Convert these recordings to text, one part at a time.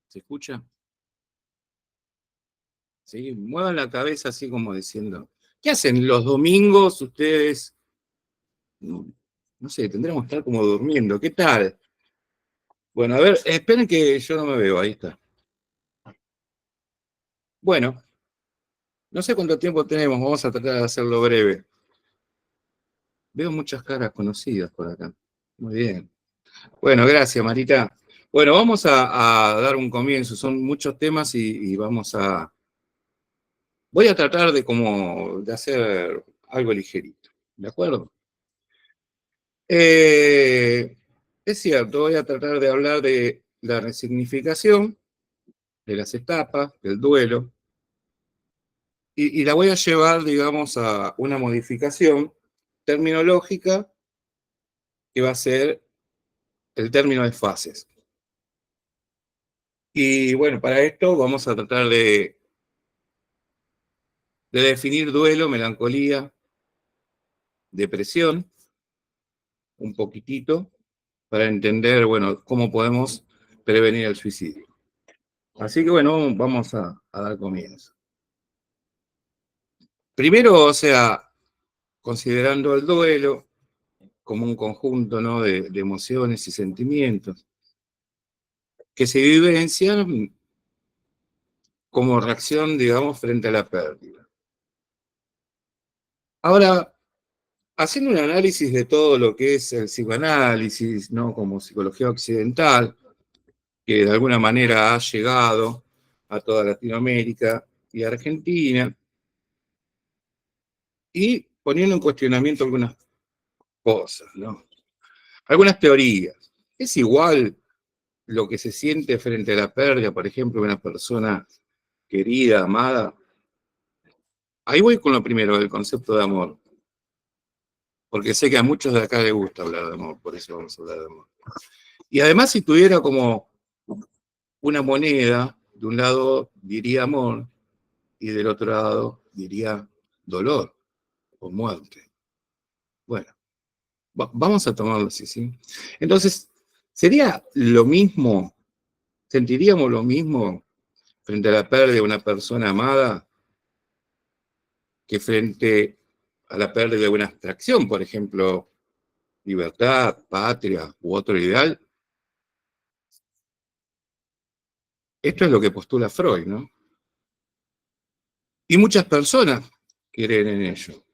¿Se escucha? Sí, muevan la cabeza así como diciendo, ¿qué hacen los domingos ustedes? No, no sé, tendremos que estar como durmiendo. ¿Qué tal? Bueno, a ver, esperen que yo no me veo, ahí está. Bueno, no sé cuánto tiempo tenemos, vamos a tratar de hacerlo breve. Veo muchas caras conocidas por acá. Muy bien. Bueno, gracias, Marita. Bueno, vamos a dar un comienzo. Son muchos temas y vamos a... Voy a tratar de como de hacer algo ligerito. ¿De acuerdo? Es cierto, voy a tratar de hablar de la resignificación, de las etapas, del duelo, y la voy a llevar, digamos, a una modificación terminológica que va a ser el término de fases. Y bueno, para esto vamos a tratar de definir duelo, melancolía, depresión, un poquitito, para entender, bueno, cómo podemos prevenir el suicidio. Así que bueno, vamos a dar comienzo. Primero, o sea, considerando el duelo como un conjunto, ¿no?, de emociones y sentimientos que se vivencian como reacción, digamos, frente a la pérdida. Ahora, haciendo un análisis de todo lo que es el psicoanálisis, ¿no?, como psicología occidental, que de alguna manera ha llegado a toda Latinoamérica y Argentina, y poniendo en cuestionamiento algunas cosas, ¿no? Algunas teorías. ¿Es igual lo que se siente frente a la pérdida, por ejemplo, de una persona querida, amada? Ahí voy con lo primero, el concepto de amor, porque sé que a muchos de acá les gusta hablar de amor, por eso vamos a hablar de amor. Y además, si tuviera como una moneda, de un lado diría amor, y del otro lado diría dolor o muerte. Bueno, vamos a tomarlo así, ¿sí? Entonces, ¿sería lo mismo, sentiríamos lo mismo frente a la pérdida de una persona amada que frente a la pérdida de una abstracción, por ejemplo, libertad, patria u otro ideal? Esto es lo que postula Freud, ¿no? Y muchas personas creen en ello.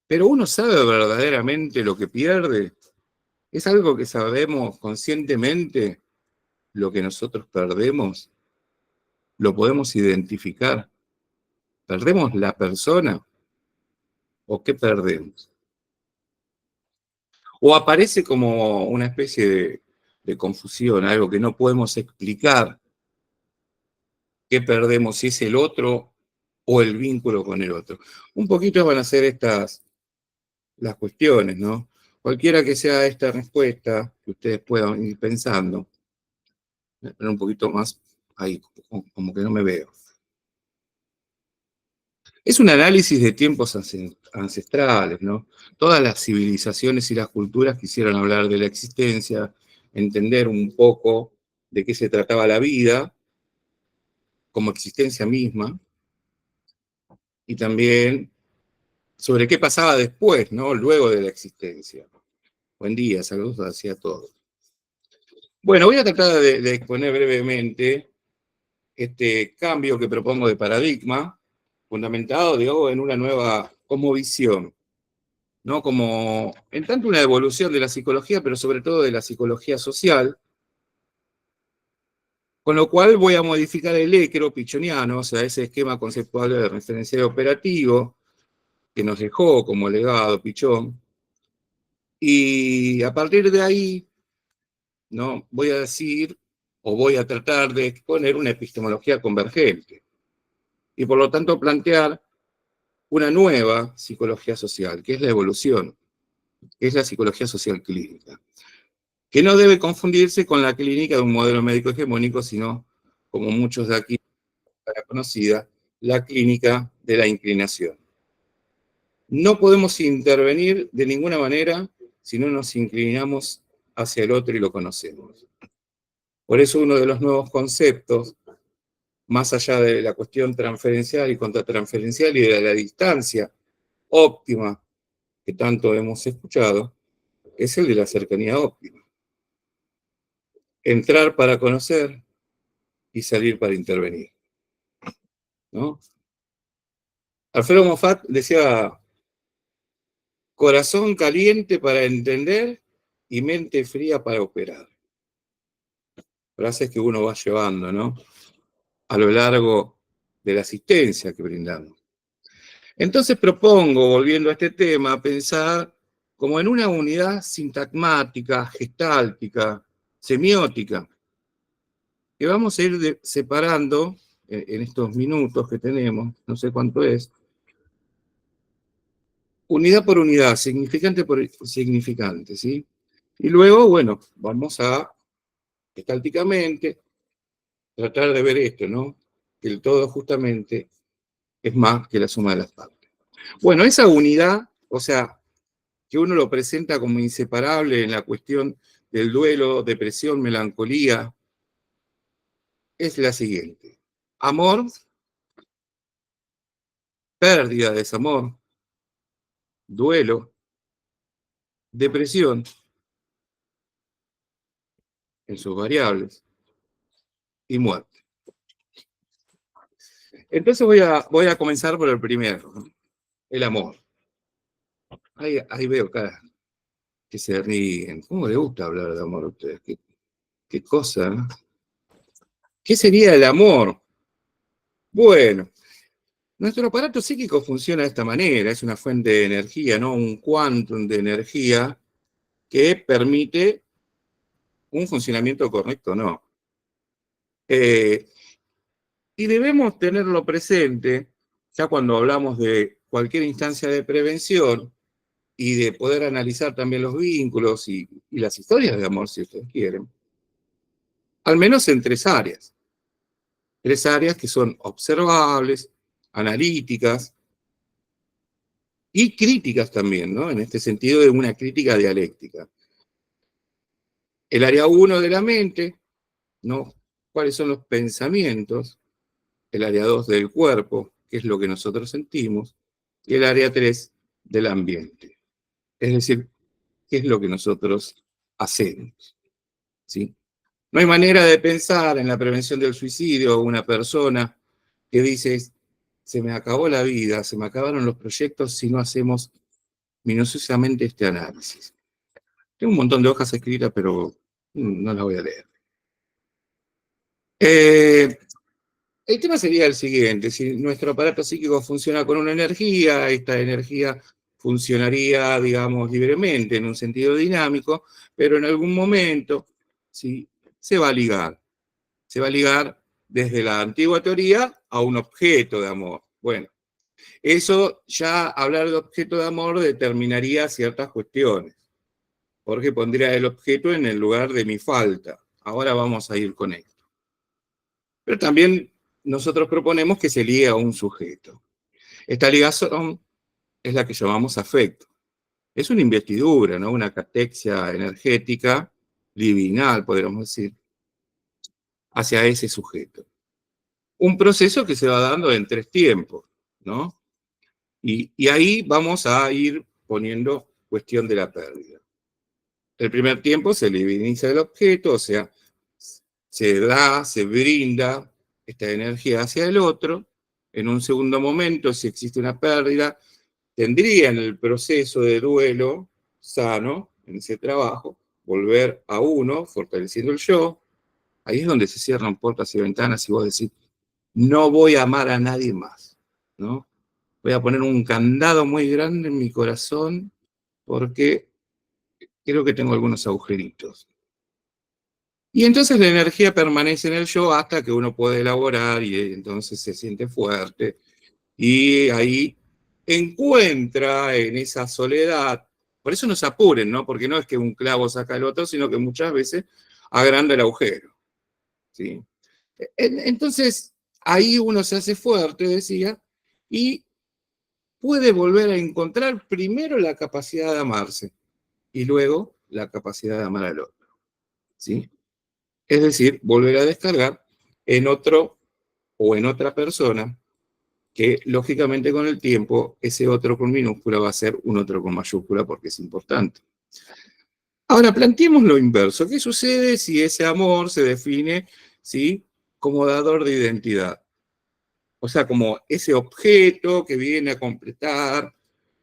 Pero uno sabe verdaderamente lo que pierde. ¿Es algo que sabemos conscientemente lo que nosotros perdemos? ¿Lo podemos identificar? ¿Perdemos la persona o qué perdemos? O aparece como una especie de confusión, algo que no podemos explicar. ¿Qué perdemos? Si es el otro o el vínculo con el otro. Un poquito van a ser estas las cuestiones, ¿no? Cualquiera que sea esta respuesta que ustedes puedan ir pensando, pero un poquito más ahí, como que no me veo. Es un análisis de tiempos ancestrales, ¿no? Todas las civilizaciones y las culturas quisieron hablar de la existencia, entender un poco de qué se trataba la vida como existencia misma, y también sobre qué pasaba después, ¿no?, luego de la existencia. Buen día, saludos hacia todos. Bueno, voy a tratar de exponer brevemente este cambio que propongo de paradigma, fundamentado, digo, en una nueva cosmovisión, ¿no? Como, en tanto una evolución de la psicología, pero sobre todo de la psicología social, con lo cual voy a modificar el équero pichoniano, o sea, ese esquema conceptual de referencial operativo que nos dejó como legado Pichón, y a partir de ahí, ¿no?, voy a decir, o voy a tratar de exponer una epistemología convergente, y por lo tanto plantear una nueva psicología social, que es la evolución, que es la psicología social clínica, que no debe confundirse con la clínica de un modelo médico hegemónico, sino, como muchos de aquí la conocida, la clínica de la inclinación. No podemos intervenir de ninguna manera si no nos inclinamos hacia el otro y lo conocemos. Por eso uno de los nuevos conceptos, más allá de la cuestión transferencial y contratransferencial y de la distancia óptima que tanto hemos escuchado, es el de la cercanía óptima. Entrar para conocer y salir para intervenir, ¿no? Alfredo Moffat decía, corazón caliente para entender y mente fría para operar. Frases que uno va llevando, ¿no? A lo largo de la asistencia que brindamos. Entonces propongo, volviendo a este tema, pensar como en una unidad sintagmática, gestáltica, semiótica, que vamos a ir separando en estos minutos que tenemos, no sé cuánto es, unidad por unidad, significante por significante, ¿sí? Y luego, bueno, vamos a, gestálticamente, tratar de ver esto, ¿no? Que el todo justamente es más que la suma de las partes. Bueno, esa unidad, o sea, que uno lo presenta como inseparable en la cuestión del duelo, depresión, melancolía, es la siguiente. Amor, pérdida, desamor, duelo, depresión, en sus variables, y muerte. Entonces voy a comenzar por el primero, ¿no? El amor. Ahí veo caras que se ríen. ¿Cómo le gusta hablar de amor a ustedes? Qué cosa, ¿no? ¿Qué sería el amor? Bueno, nuestro aparato psíquico funciona de esta manera, es una fuente de energía, ¿no? Un quantum de energía que permite un funcionamiento correcto, ¿no? Y debemos tenerlo presente, ya cuando hablamos de cualquier instancia de prevención y de poder analizar también los vínculos y las historias de amor, si ustedes quieren, al menos en tres áreas que son observables, analíticas y críticas también, ¿no? En este sentido de una crítica dialéctica. El área 1 de la mente, ¿no? ¿Cuáles son los pensamientos? El área 2 del cuerpo, que es lo que nosotros sentimos, y el área 3 del ambiente. Es decir, qué es lo que nosotros hacemos, ¿sí? No hay manera de pensar en la prevención del suicidio una persona que dice, se me acabó la vida, se me acabaron los proyectos si no hacemos minuciosamente este análisis. Tengo un montón de hojas escritas, pero no las voy a leer. El tema sería el siguiente, si nuestro aparato psíquico funciona con una energía, esta energía funcionaría, digamos, libremente, en un sentido dinámico, pero en algún momento, ¿sí? Se va a ligar. Se va a ligar desde la antigua teoría a un objeto de amor. Bueno, eso ya hablar de objeto de amor determinaría ciertas cuestiones, porque pondría el objeto en el lugar de mi falta. Ahora vamos a ir con esto. Pero también nosotros proponemos que se ligue a un sujeto. Esta ligación es la que llamamos afecto. Es una investidura, ¿no? Una catexia energética, divinal, podríamos decir, hacia ese sujeto. Un proceso que se va dando en tres tiempos, ¿no? Y ahí vamos a ir poniendo cuestión de la pérdida. El primer tiempo se diviniza el objeto, o sea, se da, se brinda esta energía hacia el otro. En un segundo momento, si existe una pérdida, tendría en el proceso de duelo sano, en ese trabajo, volver a uno, fortaleciendo el yo. Ahí es donde se cierran puertas y ventanas y vos decís, no voy a amar a nadie más, ¿no? Voy a poner un candado muy grande en mi corazón porque creo que tengo algunos agujeritos. Y entonces la energía permanece en el yo hasta que uno puede elaborar y entonces se siente fuerte. Y ahí encuentra en esa soledad, por eso no se apuren, ¿no? Porque no es que un clavo saca el otro, sino que muchas veces agranda el agujero, ¿sí? Entonces, ahí uno se hace fuerte, decía, y puede volver a encontrar primero la capacidad de amarse y luego la capacidad de amar al otro, ¿sí? Es decir, volver a descargar en otro o en otra persona, que lógicamente con el tiempo ese otro con minúscula va a ser un otro con mayúscula porque es importante. Ahora, planteemos lo inverso. ¿Qué sucede si ese amor se define, ¿sí?, como dador de identidad? O sea, como ese objeto que viene a completar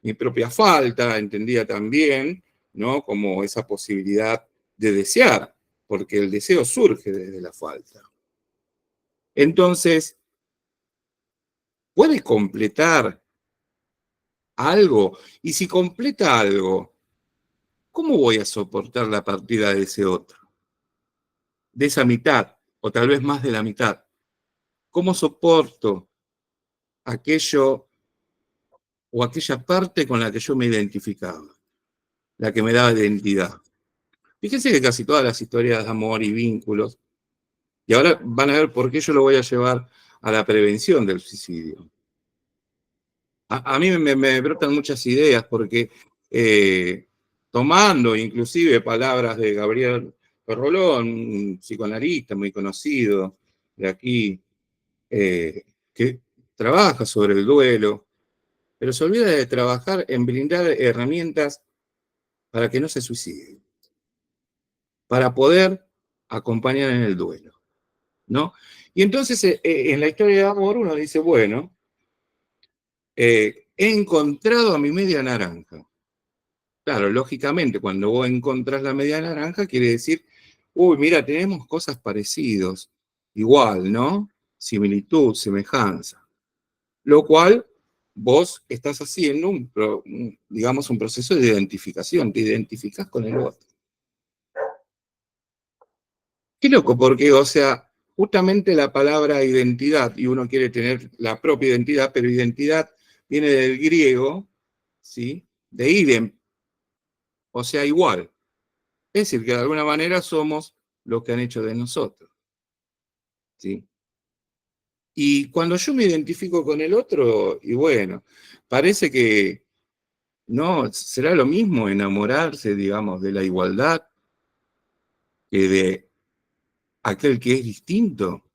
mi propia falta, entendida también, ¿no?, como esa posibilidad de desear, porque el deseo surge desde la falta. Entonces, ¿puede completar algo? Y si completa algo, ¿cómo voy a soportar la partida de ese otro? De esa mitad, o tal vez más de la mitad. ¿Cómo soporto aquello o aquella parte con la que yo me identificaba, la que me daba identidad? Fíjense que casi todas las historias de amor y vínculos, y ahora van a ver por qué yo lo voy a llevar a la prevención del suicidio. A mí me brotan muchas ideas porque tomando inclusive palabras de Gabriel Perrolón, un psicoanalista muy conocido de aquí, que trabaja sobre el duelo, pero se olvida de trabajar en brindar herramientas para que no se suicide, para poder acompañar en el duelo, ¿no? Y entonces en la historia de amor uno dice, bueno, he encontrado a mi media naranja. Claro, lógicamente, cuando vos encontrás la media naranja, quiere decir, uy, mira, tenemos cosas parecidas, igual, ¿no? Similitud, semejanza. Lo cual vos estás haciendo digamos, un proceso de identificación, te identificás con el otro. Qué loco, porque, o sea, justamente la palabra identidad, y uno quiere tener la propia identidad, pero identidad viene del griego, ¿sí? De idem, o sea, igual. Es decir, que de alguna manera somos lo que han hecho de nosotros, ¿sí? Y cuando yo me identifico con el otro, y bueno, parece que no, será lo mismo enamorarse, digamos, de la igualdad que de aquel que es distinto.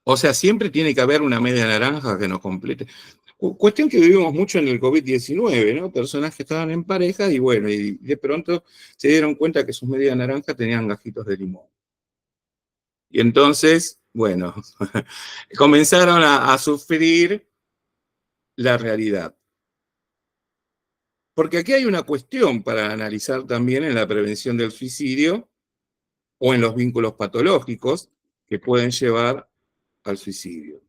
O sea, siempre tiene que haber una media naranja que nos complete. Cuestión que vivimos mucho en el COVID-19, ¿no? Personas que estaban en pareja y bueno, y de pronto se dieron cuenta que sus medias naranjas tenían gajitos de limón. Y entonces, bueno, comenzaron a sufrir la realidad. Porque aquí hay una cuestión para analizar también en la prevención del suicidio o en los vínculos patológicos que pueden llevar al suicidio.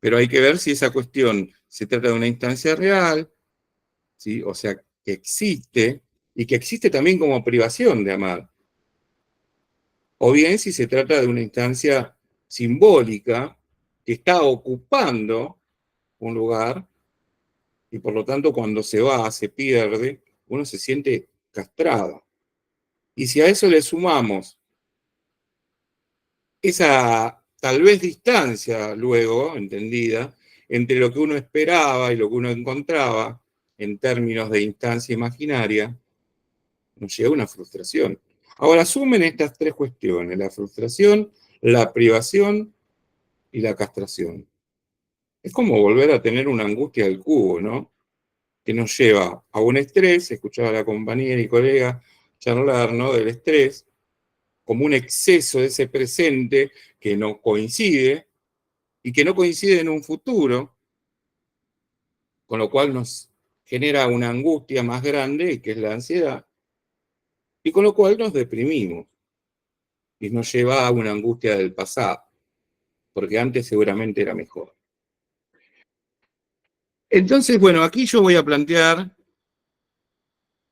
Pero hay que ver si esa cuestión se trata de una instancia real, ¿sí? O sea, que existe, y que existe también como privación de amar. O bien si se trata de una instancia simbólica que está ocupando un lugar y por lo tanto cuando se va, se pierde, uno se siente castrado. Y si a eso le sumamos esa tal vez distancia luego, entendida, entre lo que uno esperaba y lo que uno encontraba en términos de instancia imaginaria, nos llega una frustración. Ahora sumen estas tres cuestiones, la frustración, la privación y la castración. Es como volver a tener una angustia del cubo, ¿no? Que nos lleva a un estrés, escuchaba a la compañera y colega charlar, ¿no?, del estrés, como un exceso de ese presente que no coincide y que no coincide en un futuro, con lo cual nos genera una angustia más grande, que es la ansiedad, y con lo cual nos deprimimos y nos lleva a una angustia del pasado, porque antes seguramente era mejor. Entonces, bueno, aquí yo voy a plantear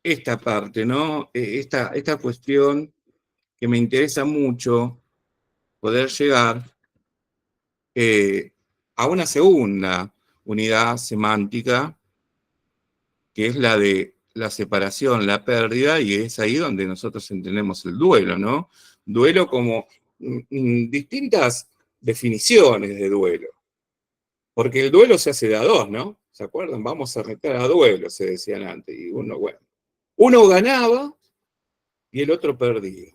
esta parte, ¿no? Esta cuestión que me interesa mucho poder llegar a una segunda unidad semántica, que es la de la separación, la pérdida, y es ahí donde nosotros entendemos el duelo, ¿no? Duelo como distintas definiciones de duelo, porque el duelo se hace de a dos, ¿no? ¿Se acuerdan? Vamos a retar a duelo, se decían antes, y uno, bueno, uno ganaba y el otro perdía.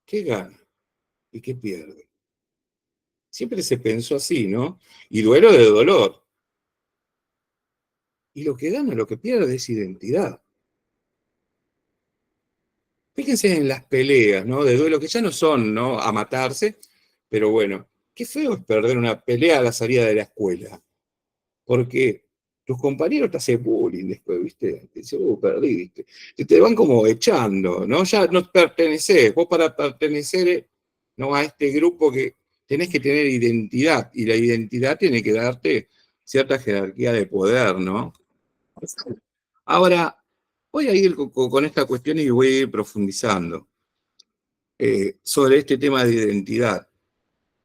¿qué gana y qué pierde? Siempre se pensó así, ¿no? Y duelo de dolor. Y lo que gana, lo que pierde es identidad. Fíjense en las peleas, ¿no? De duelo, que ya no son, ¿no? A matarse, pero bueno, qué feo es perder una pelea a la salida de la escuela, porque tus compañeros te hacen bullying después, ¿viste? Te dicen, perdí, ¿viste? Te van como echando, ¿no? Ya no pertenecés. Vos para pertenecer, ¿no? A este grupo que tenés que tener identidad, y la identidad tiene que darte cierta jerarquía de poder, ¿no? Ahora, voy a ir con esta cuestión y voy a ir profundizando sobre este tema de identidad.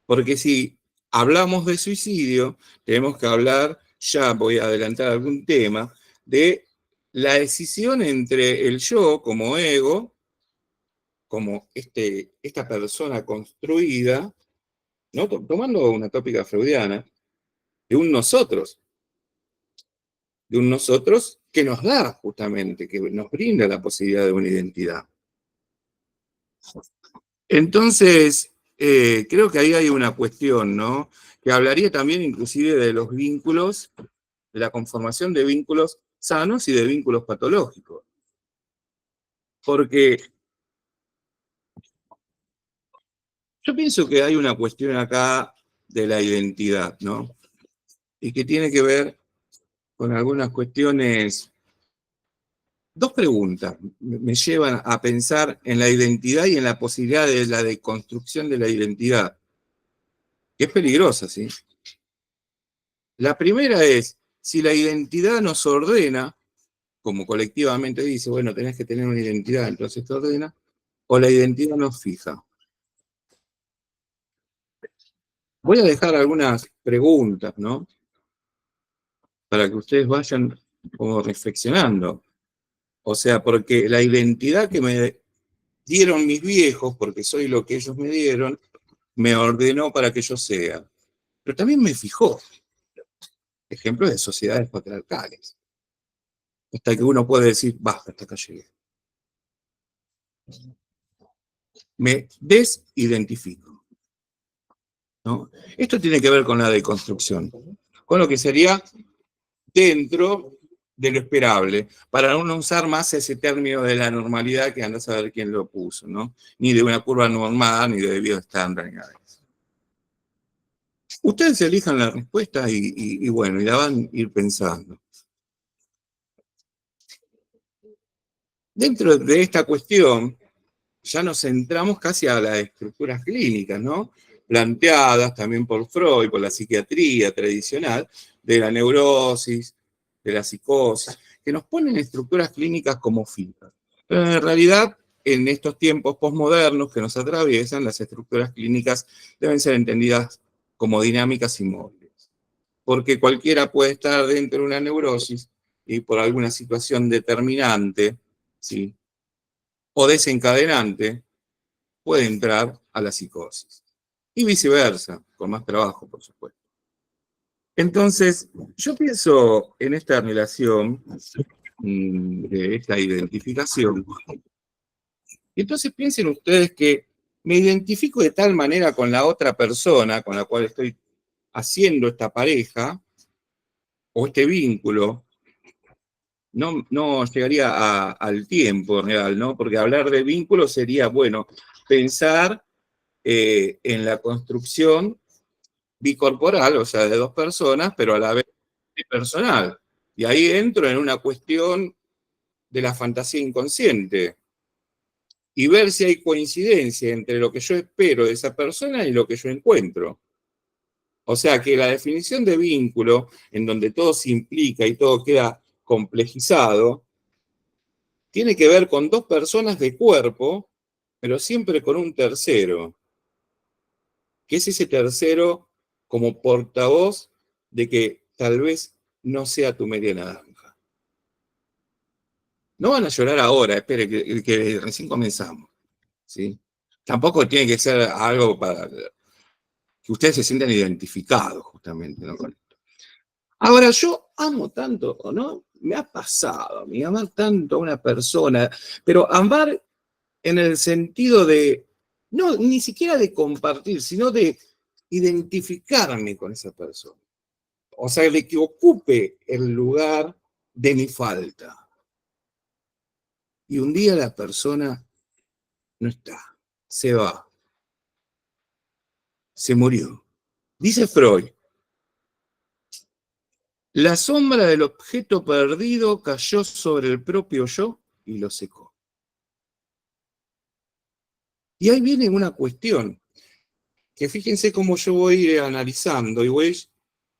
Porque si hablamos de suicidio, tenemos que hablar, ya voy a adelantar algún tema, de la decisión entre el yo como ego, como esta persona construida, ¿no? Tomando una tópica freudiana, de un nosotros que nos da justamente, que nos brinda la posibilidad de una identidad. Entonces, creo que ahí hay una cuestión, ¿no? Que hablaría también inclusive de los vínculos, de la conformación de vínculos sanos y de vínculos patológicos. Porque yo pienso que hay una cuestión acá de la identidad, ¿no? Y que tiene que ver con algunas cuestiones. Dos preguntas me llevan a pensar en la identidad y en la posibilidad de la deconstrucción de la identidad, que es peligrosa, ¿sí? La primera es, si la identidad nos ordena, como colectivamente dice, bueno, tenés que tener una identidad, entonces te ordena, o la identidad nos fija. Voy a dejar algunas preguntas, ¿no? Para que ustedes vayan como reflexionando. O sea, porque la identidad que me dieron mis viejos, porque soy lo que ellos me dieron, me ordenó para que yo sea. Pero también me fijó. Ejemplos de sociedades patriarcales. Hasta que uno puede decir, basta, hasta acá llegué. Me desidentifico, ¿no? Esto tiene que ver con la deconstrucción, con lo que sería dentro de lo esperable, para no usar más ese término de la normalidad que anda a saber quién lo puso, ¿no? Ni de una curva normal, ni de debido estándar, ni nada de eso. Ustedes elijan la respuesta y bueno, y la van a ir pensando. Dentro de esta cuestión, ya nos centramos casi a las estructuras clínicas, ¿no? Planteadas también por Freud, por la psiquiatría tradicional, de la neurosis, de la psicosis, que nos ponen estructuras clínicas como fijas. Pero en realidad, en estos tiempos posmodernos que nos atraviesan, las estructuras clínicas deben ser entendidas como dinámicas y móviles. Porque cualquiera puede estar dentro de una neurosis y por alguna situación determinante, ¿sí? O desencadenante, puede entrar a la psicosis. Y viceversa, con más trabajo, por supuesto. Entonces, yo pienso en esta relación de esta identificación. Y entonces piensen ustedes que me identifico de tal manera con la otra persona con la cual estoy haciendo esta pareja o este vínculo, no llegaría al tiempo real, ¿no? Porque hablar de vínculo sería, bueno, pensar en la construcción bicorporal, o sea, de dos personas, pero a la vez personal. Y ahí entro en una cuestión de la fantasía inconsciente y ver si hay coincidencia entre lo que yo espero de esa persona y lo que yo encuentro. O sea que la definición de vínculo, en donde todo se implica y todo queda complejizado, tiene que ver con dos personas de cuerpo, pero siempre con un tercero, que es ese tercero como portavoz de que tal vez no sea tu media naranja. No van a llorar ahora, espere, que recién comenzamos, ¿sí? Tampoco tiene que ser algo para que ustedes se sientan identificados justamente, ¿no? Ahora, yo amo tanto, ¿no? Me ha pasado a mí amar tanto a una persona, pero amar en el sentido de No, ni siquiera de compartir, sino de identificarme con esa persona. O sea, de que ocupe el lugar de mi falta. Y un día la persona no está, se va, se murió. Dice Freud, la sombra del objeto perdido cayó sobre el propio yo y lo secó. Y ahí viene una cuestión, que fíjense cómo yo voy analizando y voy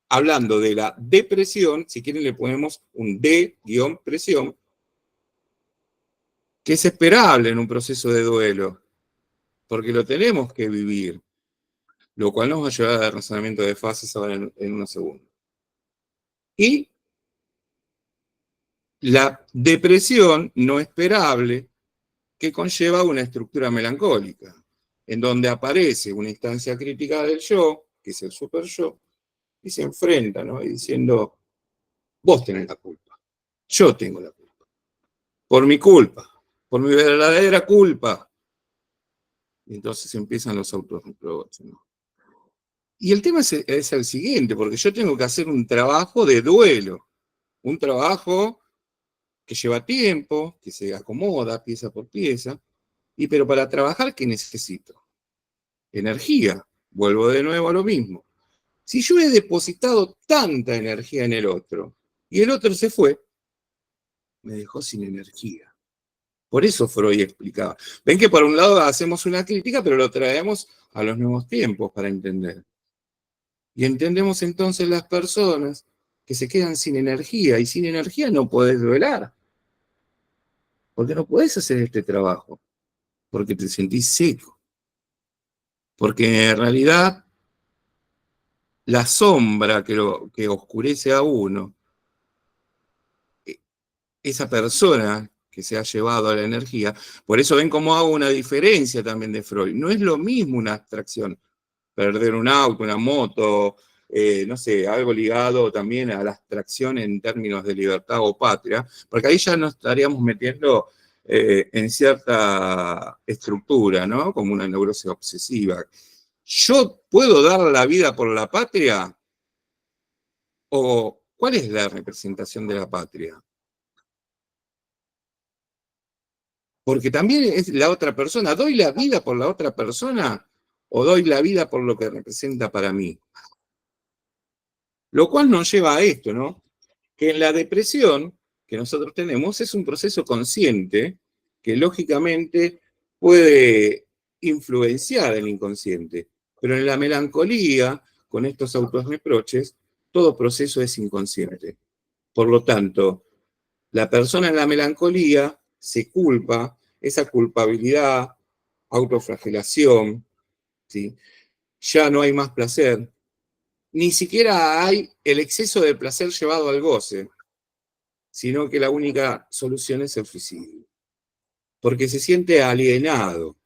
hablando de la depresión, si quieren le ponemos un D-presión, que es esperable en un proceso de duelo, porque lo tenemos que vivir, lo cual nos va a llevar al razonamiento de fases ahora en unos segundos. Y la depresión no esperable, que conlleva una estructura melancólica, en donde aparece una instancia crítica del yo, que es el super yo, y se enfrenta, ¿no? Y diciendo, vos tenés la culpa, yo tengo la culpa, por mi culpa, por mi verdadera culpa. Y entonces empiezan los autorreproches, ¿no? Y el tema es el siguiente, porque yo tengo que hacer un trabajo de duelo, un trabajo que lleva tiempo, que se acomoda pieza por pieza, pero para trabajar, ¿qué necesito? Energía. Vuelvo de nuevo a lo mismo. Si yo he depositado tanta energía en el otro, y el otro se fue, me dejó sin energía. Por eso Freud explicaba. Ven que por un lado hacemos una crítica, pero lo traemos a los nuevos tiempos para entender. Y entendemos entonces las personas que se quedan sin energía, y sin energía no podés duelar, porque no podés hacer este trabajo, porque te sentís seco, porque en realidad la sombra que oscurece a uno, esa persona que se ha llevado a la energía, por eso ven cómo hago una diferencia también de Freud. No es lo mismo una abstracción, perder un auto, una moto, no sé, algo ligado también a la abstracción en términos de libertad o patria, porque ahí ya nos estaríamos metiendo en cierta estructura, ¿no? Como una neurosis obsesiva. ¿Yo puedo dar la vida por la patria? ¿O cuál es la representación de la patria? Porque también es la otra persona. ¿Doy la vida por la otra persona o doy la vida por lo que representa para mí? Lo cual nos lleva a esto, ¿no? Que en la depresión que nosotros tenemos es un proceso consciente que lógicamente puede influenciar el inconsciente. Pero en la melancolía, con estos autorreproches, todo proceso es inconsciente. Por lo tanto, la persona en la melancolía se culpa, esa culpabilidad, autoflagelación, ¿sí? Ya no hay más placer, ni siquiera hay el exceso de placer llevado al goce, sino que la única solución es el suicidio, porque se siente alienado,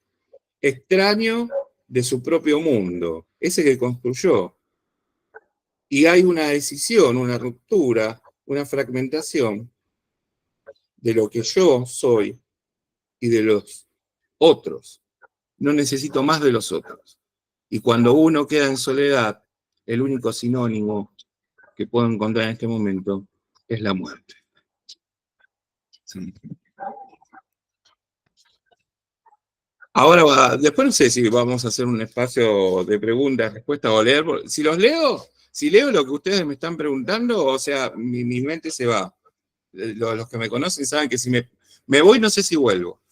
extraño de su propio mundo, ese que construyó, y hay una decisión, una ruptura, una fragmentación de lo que yo soy y de los otros. No necesito más de los otros. Y cuando uno queda en soledad, el único sinónimo que puedo encontrar en este momento es la muerte. Sí. Ahora, después no sé si vamos a hacer un espacio de preguntas, respuestas o leer. Si los leo, si leo lo que ustedes me están preguntando, o sea, mi mente se va. Los que me conocen saben que si me voy, no sé si vuelvo.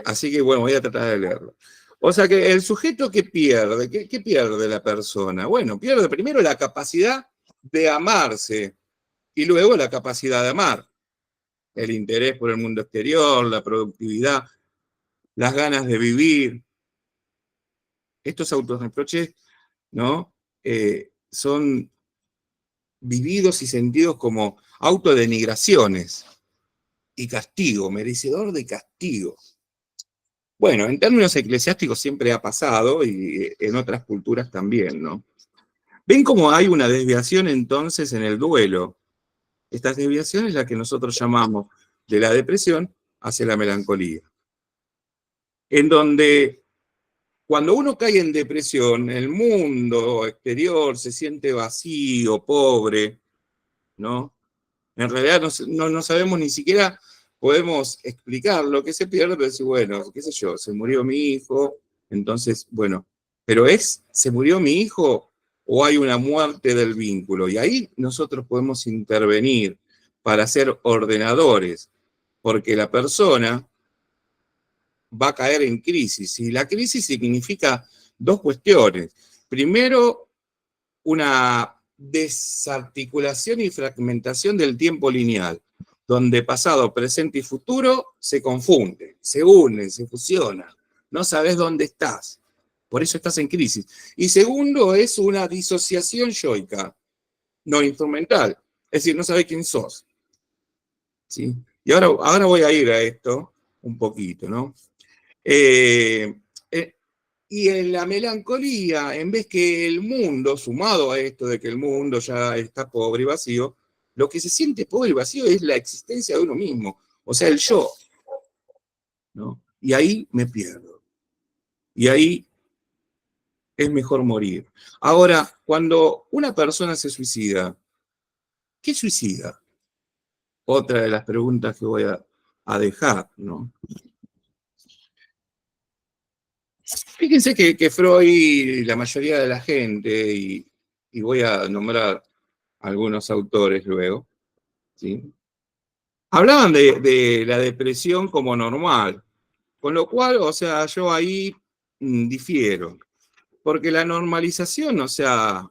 Así que bueno, voy a tratar de leerlo. O sea que el sujeto que pierde, ¿qué pierde la persona? Bueno, pierde primero la capacidad de amarse y luego la capacidad de amar. El interés por el mundo exterior, la productividad, las ganas de vivir. Estos autorreproches, ¿no? Son vividos y sentidos como autodenigraciones y castigo, merecedor de castigo. Bueno, en términos eclesiásticos siempre ha pasado y en otras culturas también, ¿no? ¿Ven cómo hay una desviación entonces en el duelo? Esta desviación es la que nosotros llamamos de la depresión hacia la melancolía. en donde cuando uno cae en depresión, el mundo exterior se siente vacío, pobre, ¿no? En realidad no sabemos ni siquiera, podemos explicar lo que se pierde, pero decir, bueno, qué sé yo, se murió mi hijo, entonces, bueno, pero ¿se murió mi hijo o hay una muerte del vínculo? Y ahí nosotros podemos intervenir para ser ordenadores, porque la persona va a caer en crisis. Y la crisis significa dos cuestiones. Primero, una desarticulación y fragmentación del tiempo lineal, donde pasado, presente y futuro se confunden, se unen, se fusionan. No sabes dónde estás. Por eso estás en crisis. Y segundo, es una disociación yoica, no instrumental. Es decir, no sabes quién sos. ¿Sí? Y ahora voy a ir a esto un poquito, ¿no? Eh, eh, y en la melancolía, en vez que el mundo, sumado a esto de que el mundo ya está pobre y vacío, lo que se siente pobre y vacío es la existencia de uno mismo, o sea, el yo, ¿no? Y ahí me pierdo. Y ahí es mejor morir. Ahora, cuando una persona se suicida, ¿qué suicida? Otra de las preguntas que voy a dejar, ¿no? Fíjense que Freud y la mayoría de la gente, y voy a nombrar algunos autores luego, ¿sí? Hablaban de la depresión como normal, con lo cual, o sea, yo ahí difiero, porque la normalización, o sea,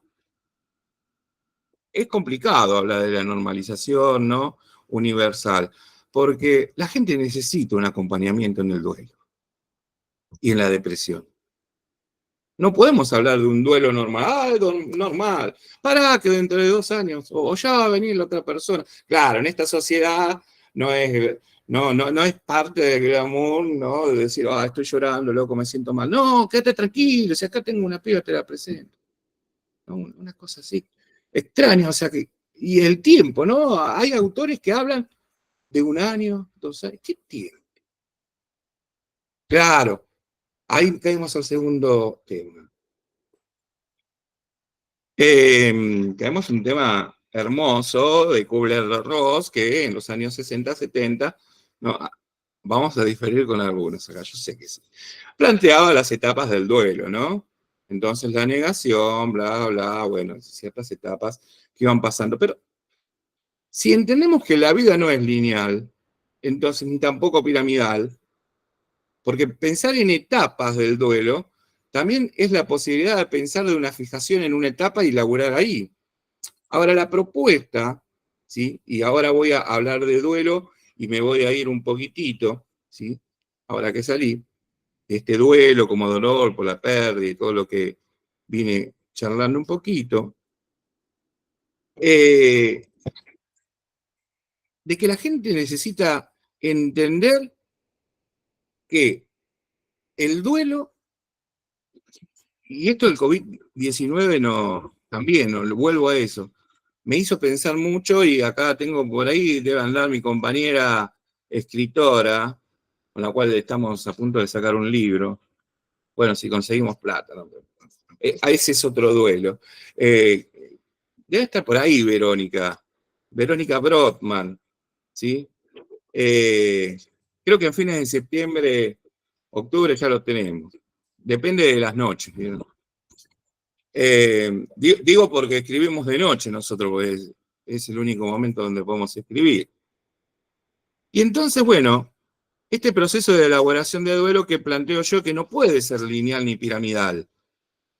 es complicado hablar de la normalización, ¿no? Universal, porque la gente necesita un acompañamiento en el duelo y en la depresión. No podemos hablar de un duelo normal, normal, para que dentro de 2 años, o ya va a venir la otra persona. Claro, en esta sociedad no es parte del glamour, ¿no? De decir, estoy llorando, loco, me siento mal. No, quédate tranquilo, si acá tengo una piba, te la presento. ¿No? Una cosa así. Extraña, o sea que. Y el tiempo, ¿no? Hay autores que hablan de 1 año, 2 años. ¿Qué tiempo? Claro, ahí caemos al segundo tema. Tenemos un tema hermoso de Kubler-Ross que en los años 60, 70, no, vamos a diferir con algunos acá, yo sé que sí, planteaba las etapas del duelo, ¿no? Entonces la negación, bla, bla, bueno, ciertas etapas que iban pasando. Pero si entendemos que la vida no es lineal, entonces ni tampoco piramidal, porque pensar en etapas del duelo también es la posibilidad de pensar de una fijación en una etapa y laburar ahí. Ahora la propuesta, ¿sí? Y ahora voy a hablar de duelo y me voy a ir un poquitito, ¿sí? Ahora que salí, este duelo como dolor por la pérdida y todo lo que vine charlando un poquito, eh, de que la gente necesita entender que el duelo, y esto del COVID-19 no, también, no, vuelvo a eso, me hizo pensar mucho y acá tengo por ahí, debe andar mi compañera escritora, con la cual estamos a punto de sacar un libro. Bueno, si conseguimos plata, ¿no? Ese es otro duelo. Debe estar por ahí Verónica Brotman, ¿sí? Eh, Creo que en fines de septiembre, octubre ya lo tenemos. Depende de las noches, ¿no? Digo porque escribimos de noche nosotros, porque es el único momento donde podemos escribir. Y entonces, bueno, este proceso de elaboración de duelo que planteo yo, que no puede ser lineal ni piramidal,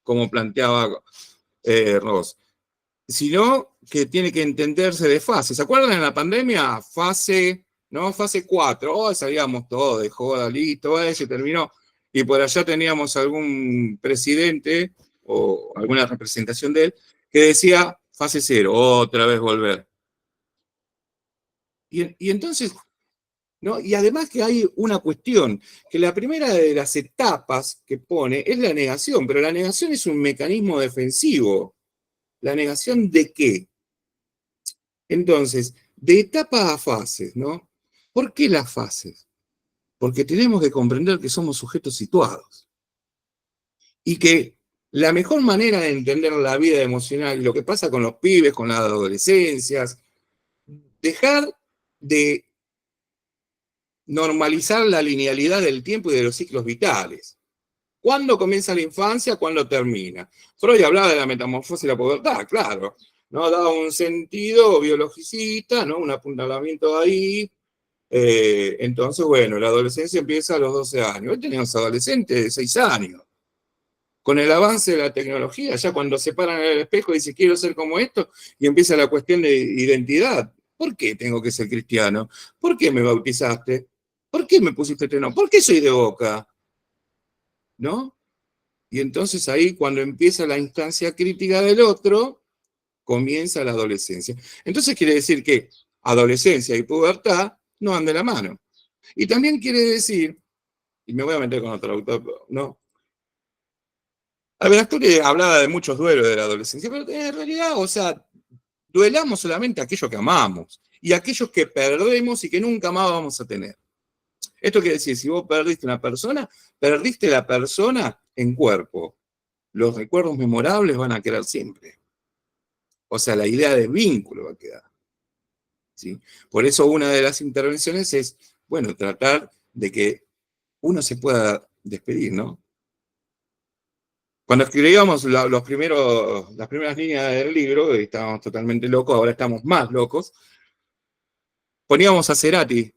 como planteaba Ross, sino que tiene que entenderse de fases. ¿Se acuerdan en la pandemia? Fase, ¿no? Fase 4, salíamos todos de joda, listo, se terminó. Y por allá teníamos algún presidente o alguna representación de él que decía fase 0, otra vez volver. Y entonces, ¿no? Y además que hay una cuestión, que la primera de las etapas que pone es la negación, pero la negación es un mecanismo defensivo. ¿La negación de qué? Entonces, de etapas a fases, ¿no? ¿Por qué las fases? porque tenemos que comprender que somos sujetos situados. Y que la mejor manera de entender la vida emocional y lo que pasa con los pibes, con las adolescencias, dejar de normalizar la linealidad del tiempo y de los ciclos vitales. ¿Cuándo comienza la infancia? ¿Cuándo termina? Freud hablaba de la metamorfosis y la pubertad, claro. ¿No? Daba un sentido biologicista, ¿no? Un apuntalamiento ahí. Entonces, bueno, la adolescencia empieza a los 12 años. Hoy tenemos adolescentes de 6 años. Con el avance de la tecnología, ya cuando se paran en el espejo y dicen quiero ser como esto, y empieza la cuestión de identidad. ¿Por qué tengo que ser cristiano? ¿Por qué me bautizaste? ¿Por qué me pusiste este nombre? ¿Por qué soy de Boca? ¿No? Y entonces ahí, cuando empieza la instancia crítica del otro, comienza la adolescencia. Entonces quiere decir que adolescencia y pubertad no van de la mano. Y también quiere decir, y me voy a meter con otro autor, ¿no? Alberasturi hablaba de muchos duelos de la adolescencia, pero en realidad, o sea, duelamos solamente aquello que amamos y aquellos que perdemos y que nunca más vamos a tener. Esto quiere decir, si vos perdiste una persona, perdiste la persona en cuerpo. Los recuerdos memorables van a quedar siempre. O sea, la idea de vínculo va a quedar. ¿Sí? Por eso una de las intervenciones es, bueno, tratar de que uno se pueda despedir, ¿no? Cuando escribíamos las primeras líneas del libro, estábamos totalmente locos, ahora estamos más locos, poníamos a Cerati,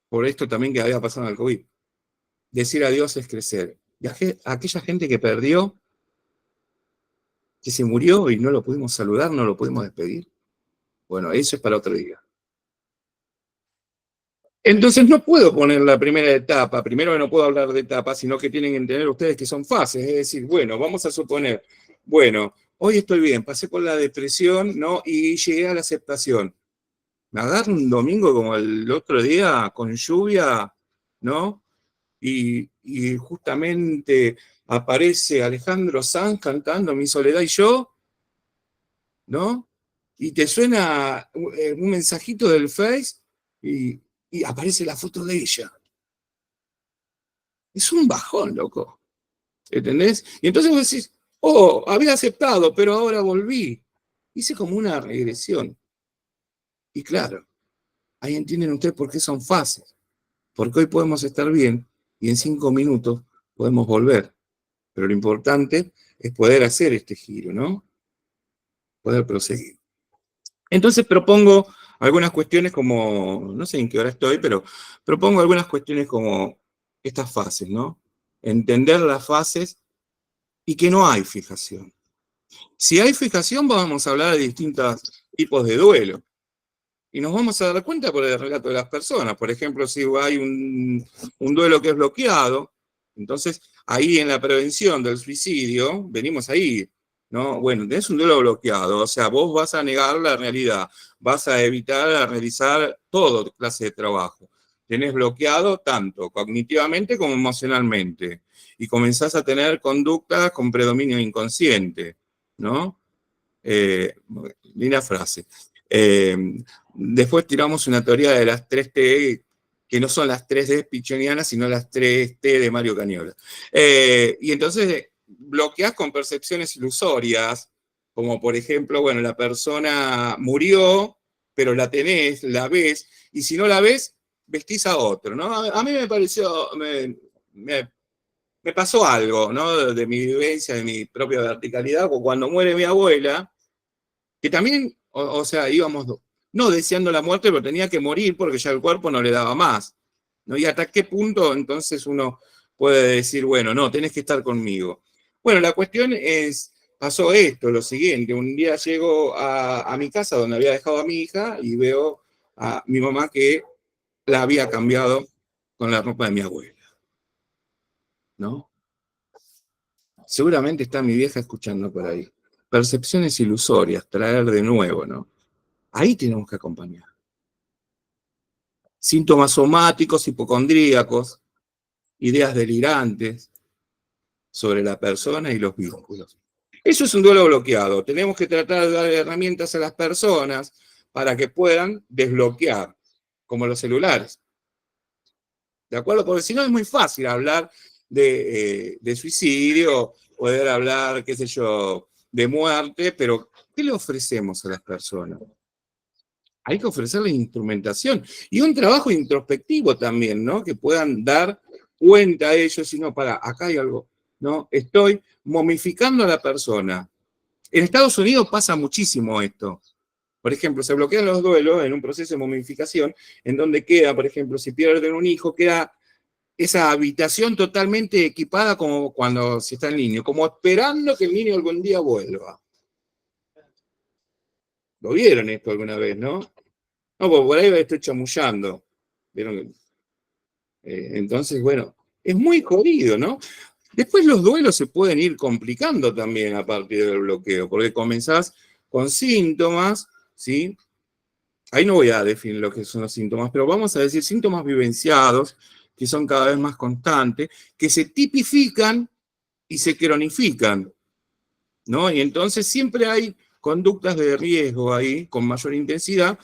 por esto también que había pasado en el COVID. Decir adiós es crecer. Y aquella gente que perdió, que se murió y no lo pudimos saludar, no lo pudimos despedir. Bueno, eso es para otro día. Entonces no puedo poner la primera etapa, primero que no puedo hablar de etapas, sino que tienen que entender ustedes que son fases, es decir, bueno, vamos a suponer, bueno, hoy estoy bien, pasé por la depresión, ¿no? Y llegué a la aceptación. Me agarro un domingo como el otro día, con lluvia, ¿no? Y justamente aparece Alejandro Sanz cantando Mi soledad y yo, ¿no? Y te suena un mensajito del Face y aparece la foto de ella. Es un bajón, loco. ¿Entendés? Y entonces vos decís, oh, había aceptado, pero ahora volví. Hice como una regresión. Y claro, ahí entienden ustedes por qué son fases. Porque hoy podemos estar bien y en 5 minutos podemos volver. Pero lo importante es poder hacer este giro, ¿no? Poder proseguir. Entonces propongo algunas cuestiones como, no sé en qué hora estoy, pero propongo algunas cuestiones como estas fases, ¿no? Entender las fases y que no hay fijación. Si hay fijación, vamos a hablar de distintos tipos de duelo. Y nos vamos a dar cuenta por el relato de las personas. Por ejemplo, si hay un duelo que es bloqueado, entonces ahí en la prevención del suicidio, venimos ahí, ¿no? Bueno, tenés un duelo bloqueado, o sea, vos vas a negar la realidad, vas a evitar realizar todo clase de trabajo. Tenés bloqueado tanto cognitivamente como emocionalmente. Y comenzás a tener conductas con predominio inconsciente, ¿no? Linda frase. Después tiramos una teoría de las 3T, que no son las 3D pichonianas, sino las 3T de Mario Cañola. Y entonces bloqueás con percepciones ilusorias, como por ejemplo, bueno, la persona murió, pero la tenés, la ves, y si no la ves, vestís a otro, ¿no? A mí me pareció, me pasó algo, ¿no? De mi vivencia, de mi propia verticalidad, cuando muere mi abuela, que también, o sea, íbamos, no deseando la muerte, pero tenía que morir porque ya el cuerpo no le daba más, ¿no? Y hasta qué punto entonces uno puede decir, bueno, no, tenés que estar conmigo. Bueno, la cuestión es, pasó esto, lo siguiente, un día llego a mi casa donde había dejado a mi hija y veo a mi mamá que la había cambiado con la ropa de mi abuela, ¿no? Seguramente está mi vieja escuchando por ahí. Percepciones ilusorias, traer de nuevo, ¿no? Ahí tenemos que acompañar. Síntomas somáticos, hipocondríacos, ideas delirantes sobre la persona y los vínculos. Eso es un duelo bloqueado. Tenemos que tratar de dar herramientas a las personas para que puedan desbloquear, como los celulares. ¿De acuerdo? Porque si no es muy fácil hablar de suicidio, poder hablar, qué sé yo, de muerte, pero ¿qué le ofrecemos a las personas? Hay que ofrecerles instrumentación y un trabajo introspectivo también, ¿no? Que puedan dar cuenta a ellos y no, para, acá hay algo, ¿no? Estoy momificando a la persona. En Estados Unidos pasa muchísimo esto. Por ejemplo, se bloquean los duelos en un proceso de momificación, en donde queda, por ejemplo, si pierden un hijo, queda esa habitación totalmente equipada como cuando se está el niño, como esperando que el niño algún día vuelva. ¿Lo vieron esto alguna vez, no? No, pues por ahí estoy chamullando. ¿Vieron? Entonces, bueno, es muy jodido, ¿no? Después los duelos se pueden ir complicando también a partir del bloqueo, porque comenzás con síntomas, ¿sí? Ahí no voy a definir lo que son los síntomas, pero vamos a decir síntomas vivenciados, que son cada vez más constantes, que se tipifican y se cronifican, ¿no? Y entonces siempre hay conductas de riesgo ahí, con mayor intensidad,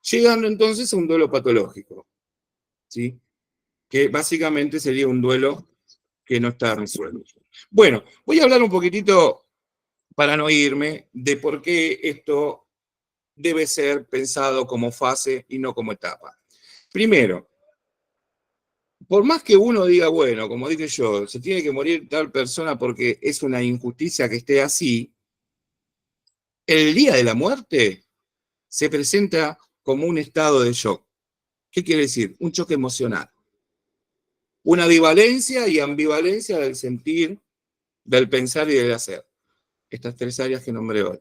llegando entonces a un duelo patológico, ¿sí? Que básicamente sería un duelo que no está resuelto. Bueno, voy a hablar un poquitito, para no irme, de por qué esto debe ser pensado como fase y no como etapa. Primero, por más que uno diga, bueno, como dije yo, se tiene que morir tal persona porque es una injusticia que esté así, el día de la muerte se presenta como un estado de shock. ¿Qué quiere decir? Un choque emocional. Una bivalencia y ambivalencia del sentir, del pensar y del hacer. Estas tres áreas que nombré hoy.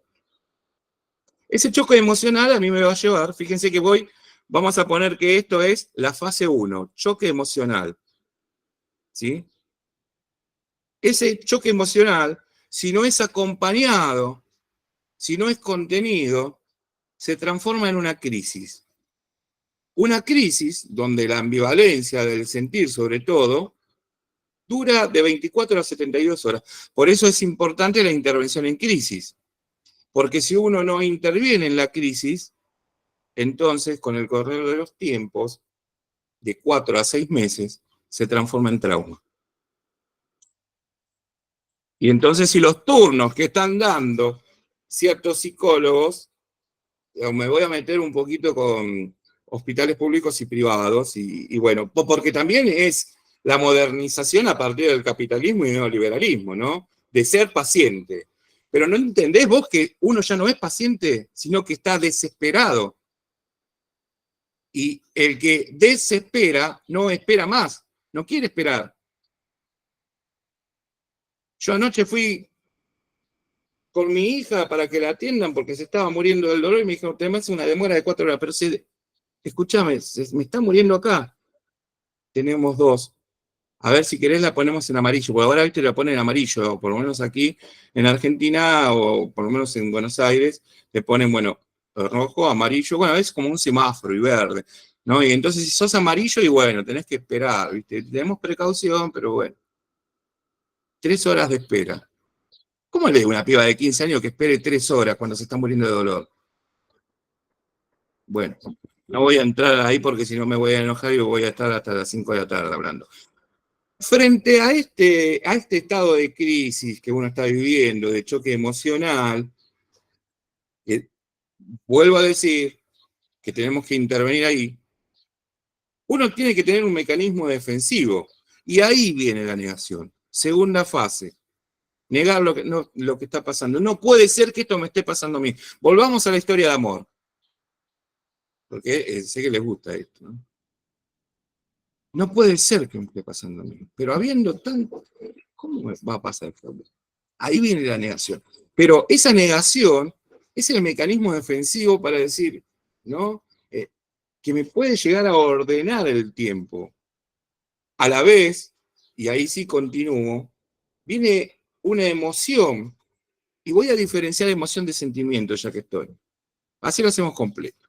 Ese choque emocional a mí me va a llevar, fíjense que vamos a poner que esto es la fase 1, choque emocional. ¿Sí? Ese choque emocional, si no es acompañado, si no es contenido, se transforma en una crisis. Una crisis donde la ambivalencia del sentir, sobre todo, dura de 24 a 72 horas. Por eso es importante la intervención en crisis. Porque si uno no interviene en la crisis, entonces, con el correr de los tiempos, de 4 a 6 meses, se transforma en trauma. Y entonces, si los turnos que están dando ciertos psicólogos, me voy a meter un poquito con hospitales públicos y privados, y bueno, porque también es la modernización a partir del capitalismo y neoliberalismo, ¿no? De ser paciente. Pero ¿no entendés vos que uno ya no es paciente, sino que está desesperado? Y el que desespera no espera más, no quiere esperar. Yo anoche fui con mi hija para que la atiendan porque se estaba muriendo del dolor y me dijo, tenés una demora de 4 horas, pero escúchame, me está muriendo acá. Tenemos 2. A ver si querés la ponemos en amarillo, porque ahora viste la ponen en amarillo, por lo menos aquí en Argentina o por lo menos en Buenos Aires, le ponen, bueno, rojo, amarillo, bueno, es como un semáforo y verde, ¿no? Y entonces si sos amarillo y bueno, tenés que esperar, ¿viste? Tenemos precaución, pero bueno, 3 horas de espera. ¿Cómo le digo a una piba de 15 años que espere 3 horas cuando se está muriendo de dolor? Bueno, no voy a entrar ahí porque si no me voy a enojar y voy a estar hasta las 5 de la tarde hablando. Frente a este estado de crisis que uno está viviendo, de choque emocional, vuelvo a decir que tenemos que intervenir ahí, uno tiene que tener un mecanismo defensivo. Y ahí viene la negación. Segunda fase. Negar lo que está pasando. No puede ser que esto me esté pasando a mí. Volvamos a la historia de amor. Porque sé que les gusta esto, ¿no? No puede ser que me esté pasando a mí. Pero habiendo tanto, ¿cómo me va a pasar esto? Ahí viene la negación. Pero esa negación es el mecanismo defensivo para decir, ¿no? Que me puede llegar a ordenar el tiempo. A la vez, y ahí sí continúo, viene una emoción, y voy a diferenciar emoción de sentimiento ya que estoy. Así lo hacemos completo.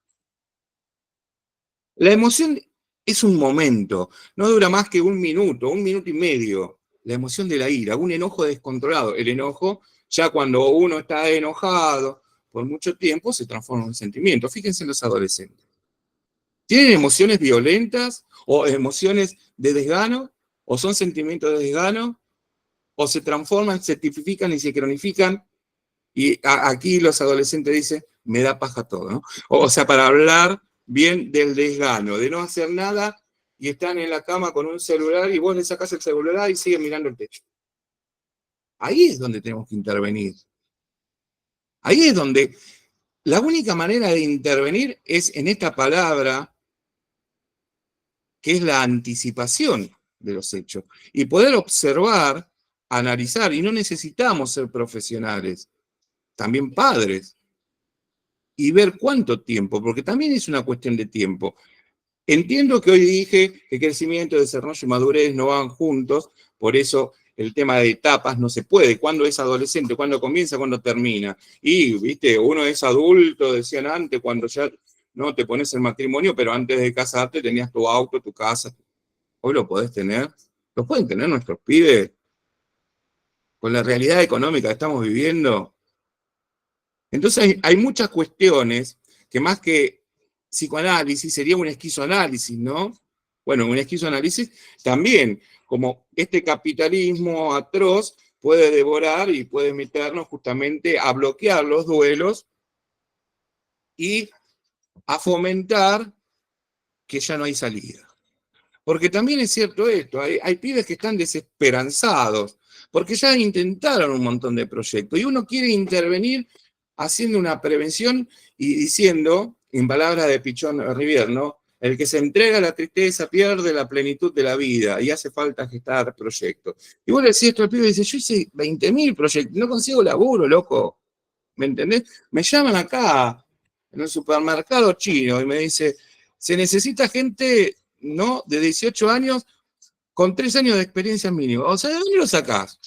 La emoción es un momento, no dura más que un minuto y medio. La emoción de la ira, un enojo descontrolado. El enojo, ya cuando uno está enojado por mucho tiempo, se transforma en un sentimiento. Fíjense en los adolescentes. ¿Tienen emociones violentas O emociones de desgano, o son sentimientos de desgano, o se transforman, se tipifican y se cronifican. Y aquí los adolescentes dicen, me da paja todo, ¿no? O sea, para hablar bien del desgano, de no hacer nada y están en la cama con un celular y vos le sacás el celular y siguen mirando el techo. Ahí es donde tenemos que intervenir. Ahí es donde la única manera de intervenir es en esta palabra que es la anticipación de los hechos y poder observar, analizar, y no necesitamos ser profesionales, también padres, y ver cuánto tiempo, porque también es una cuestión de tiempo. Entiendo que hoy dije que crecimiento, desarrollo y madurez no van juntos, por eso el tema de etapas no se puede. ¿Cuándo es adolescente? ¿Cuándo comienza? ¿Cuándo termina? Y, viste, uno es adulto, decían antes, cuando ya no te pones el matrimonio, pero antes de casarte tenías tu auto, tu casa. Hoy lo podés tener. Lo pueden tener nuestros pibes con la realidad económica que estamos viviendo. Entonces hay muchas cuestiones que más que psicoanálisis sería un esquizoanálisis, ¿no? Bueno, un esquizoanálisis también, como este capitalismo atroz puede devorar y puede meternos justamente a bloquear los duelos y a fomentar que ya no hay salida. Porque también es cierto esto, hay pibes que están desesperanzados, porque ya intentaron un montón de proyectos y uno quiere intervenir haciendo una prevención y diciendo, en palabras de Pichón Rivière, ¿no? El que se entrega a la tristeza pierde la plenitud de la vida y hace falta gestar proyectos. Y vos le decís esto al pibe y dice, yo hice 20.000 proyectos, no consigo laburo, loco. ¿Me entendés? Me llaman acá en el supermercado chino y me dice, se necesita gente, ¿no? De 18 años con 3 años de experiencia mínima. O sea, ¿de dónde lo sacás?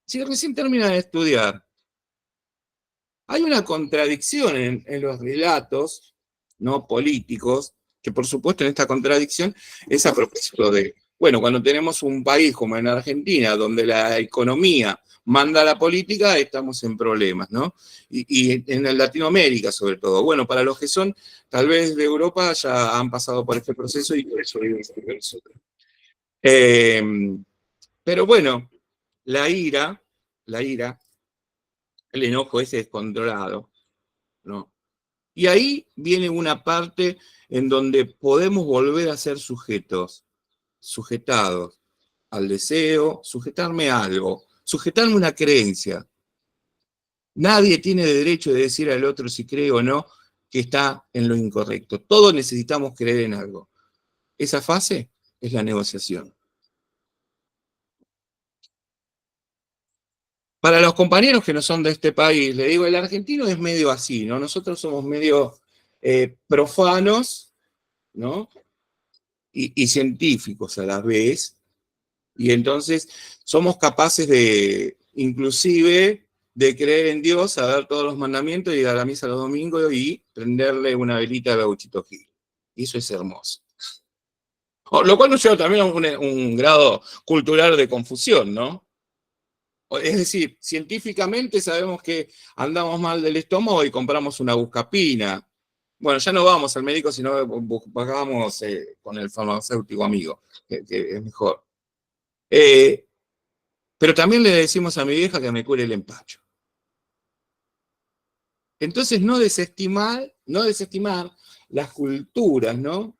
Si recién termina de estudiar. Hay una contradicción en los relatos, ¿no? Políticos, que por supuesto en esta contradicción es a propósito de, bueno, cuando tenemos un país como en Argentina, donde la economía manda a la política, estamos en problemas, ¿no? Y en Latinoamérica sobre todo. Bueno, para los que son tal vez de Europa ya han pasado por este proceso y por eso viven con nosotros. Eh, pero bueno, la ira, la ira, el enojo ese descontrolado, ¿no? Y ahí viene una parte en donde podemos volver a ser sujetos, sujetados al deseo, sujetarme a algo, sujetarme a una creencia. Nadie tiene derecho de decir al otro si cree o no que está en lo incorrecto. Todos necesitamos creer en algo. Esa fase es la negociación. Para los compañeros que no son de este país, le digo, el argentino es medio así, ¿no? Nosotros somos medio profanos, ¿no? Y científicos a la vez, y entonces somos capaces de, inclusive, de creer en Dios, saber todos los mandamientos, ir a la misa los domingos y prenderle una velita a Gauchito Gil. Y eso es hermoso. Lo cual nos lleva también a un grado cultural de confusión, ¿no? Es decir, científicamente sabemos que andamos mal del estómago y compramos una buscapina. Bueno, ya no vamos al médico, sino vamos con el farmacéutico amigo, que es mejor. Pero también le decimos a mi vieja que me cure el empacho. Entonces, no desestimar las culturas, ¿no?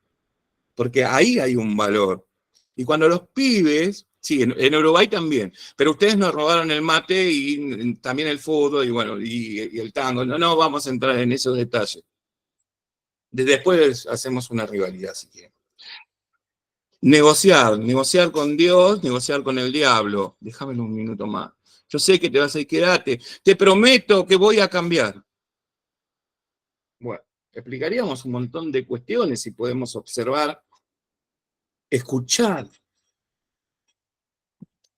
Porque ahí hay un valor. Y cuando los pibes, sí, en Uruguay también, pero ustedes nos robaron el mate y también el fútbol y bueno, y el tango. No vamos a entrar en esos detalles. Después hacemos una rivalidad, si quieren. Negociar con Dios, negociar con el diablo. Déjame un minuto más. Yo sé que te vas a ir, quédate. Te prometo que voy a cambiar. Bueno, explicaríamos un montón de cuestiones si podemos observar, escuchar.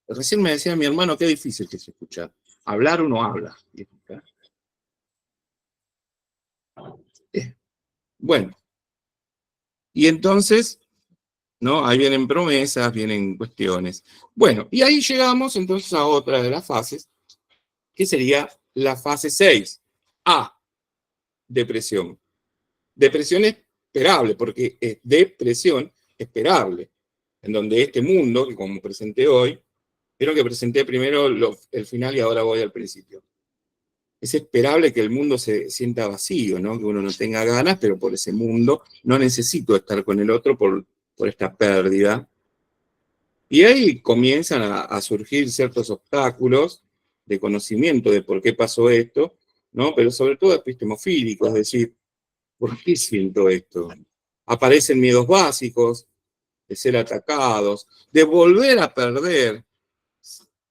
Recién me decía mi hermano, qué difícil que es escuchar. Hablar uno habla. Bueno, y entonces, ¿no? Ahí vienen promesas, vienen cuestiones. Bueno, y ahí llegamos entonces a otra de las fases, que sería la fase 6. A, depresión. Depresión es esperable, porque depresión esperable, en donde este mundo, que como presenté hoy, creo que presenté primero el final y ahora voy al principio. Es esperable que el mundo se sienta vacío, ¿no? Que uno no tenga ganas, pero por ese mundo no necesito estar con el otro por esta pérdida. Y ahí comienzan a surgir ciertos obstáculos de conocimiento de por qué pasó esto, ¿no? Pero sobre todo epistemofílicos, es decir, ¿por qué siento esto? Aparecen miedos básicos de ser atacados, de volver a perder,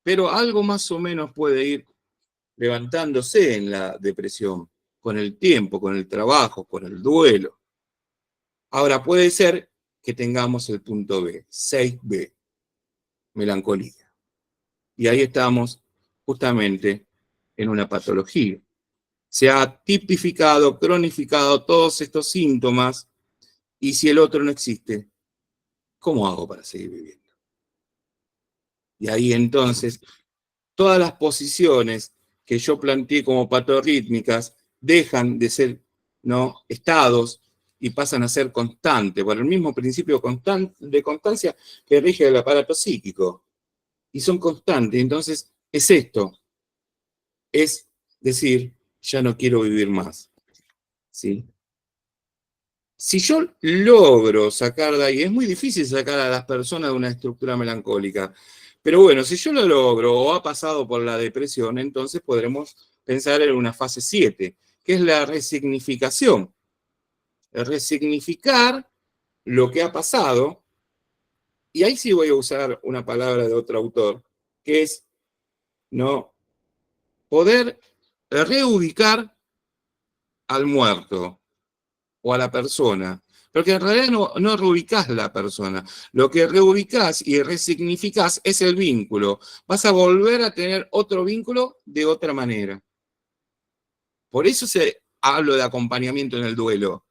pero algo más o menos puede ir levantándose en la depresión, con el tiempo, con el trabajo, con el duelo. Ahora puede ser que tengamos el punto B, 6B, melancolía. Y ahí estamos justamente en una patología. Se ha tipificado, cronificado todos estos síntomas, y si el otro no existe, ¿cómo hago para seguir viviendo? Y ahí entonces, todas las posiciones que yo planteé como patorrítmicas dejan de ser, ¿no?, estados y pasan a ser constantes, por el mismo principio de constancia que rige el aparato psíquico. Y son constantes. Entonces, es esto. Es decir, ya no quiero vivir más. ¿Sí? Si yo logro sacar de ahí, es muy difícil sacar a las personas de una estructura melancólica, pero bueno, si yo lo logro o ha pasado por la depresión, entonces podremos pensar en una fase 7, que es la resignificación. Resignificar lo que ha pasado, y ahí sí voy a usar una palabra de otro autor, que es, ¿no?, poder reubicar al muerto o a la persona, porque en realidad no reubicás la persona, lo que reubicás y resignificás es el vínculo. Vas a volver a tener otro vínculo de otra manera. Por eso hablo de acompañamiento en el duelo.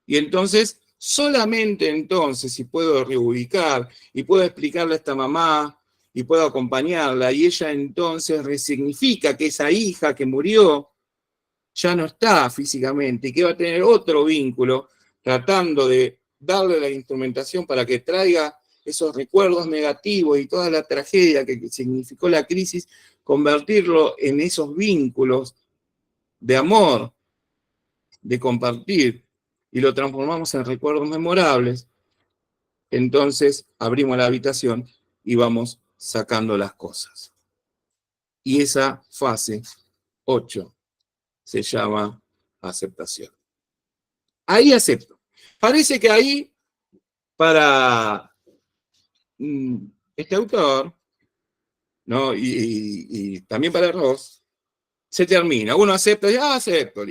Y entonces, solamente entonces, si puedo reubicar y puedo explicarle a esta mamá y puedo acompañarla, y ella entonces resignifica que esa hija que murió ya no está físicamente y que va a tener otro vínculo, tratando de darle la instrumentación para que traiga esos recuerdos negativos y toda la tragedia que significó la crisis, convertirlo en esos vínculos de amor, de compartir, y lo transformamos en recuerdos memorables. Entonces abrimos la habitación y vamos sacando las cosas. Y esa fase 8 se llama aceptación. Ahí acepto. Parece que ahí, para este autor, ¿no?, y también para Ross, se termina. Uno acepta y acepto.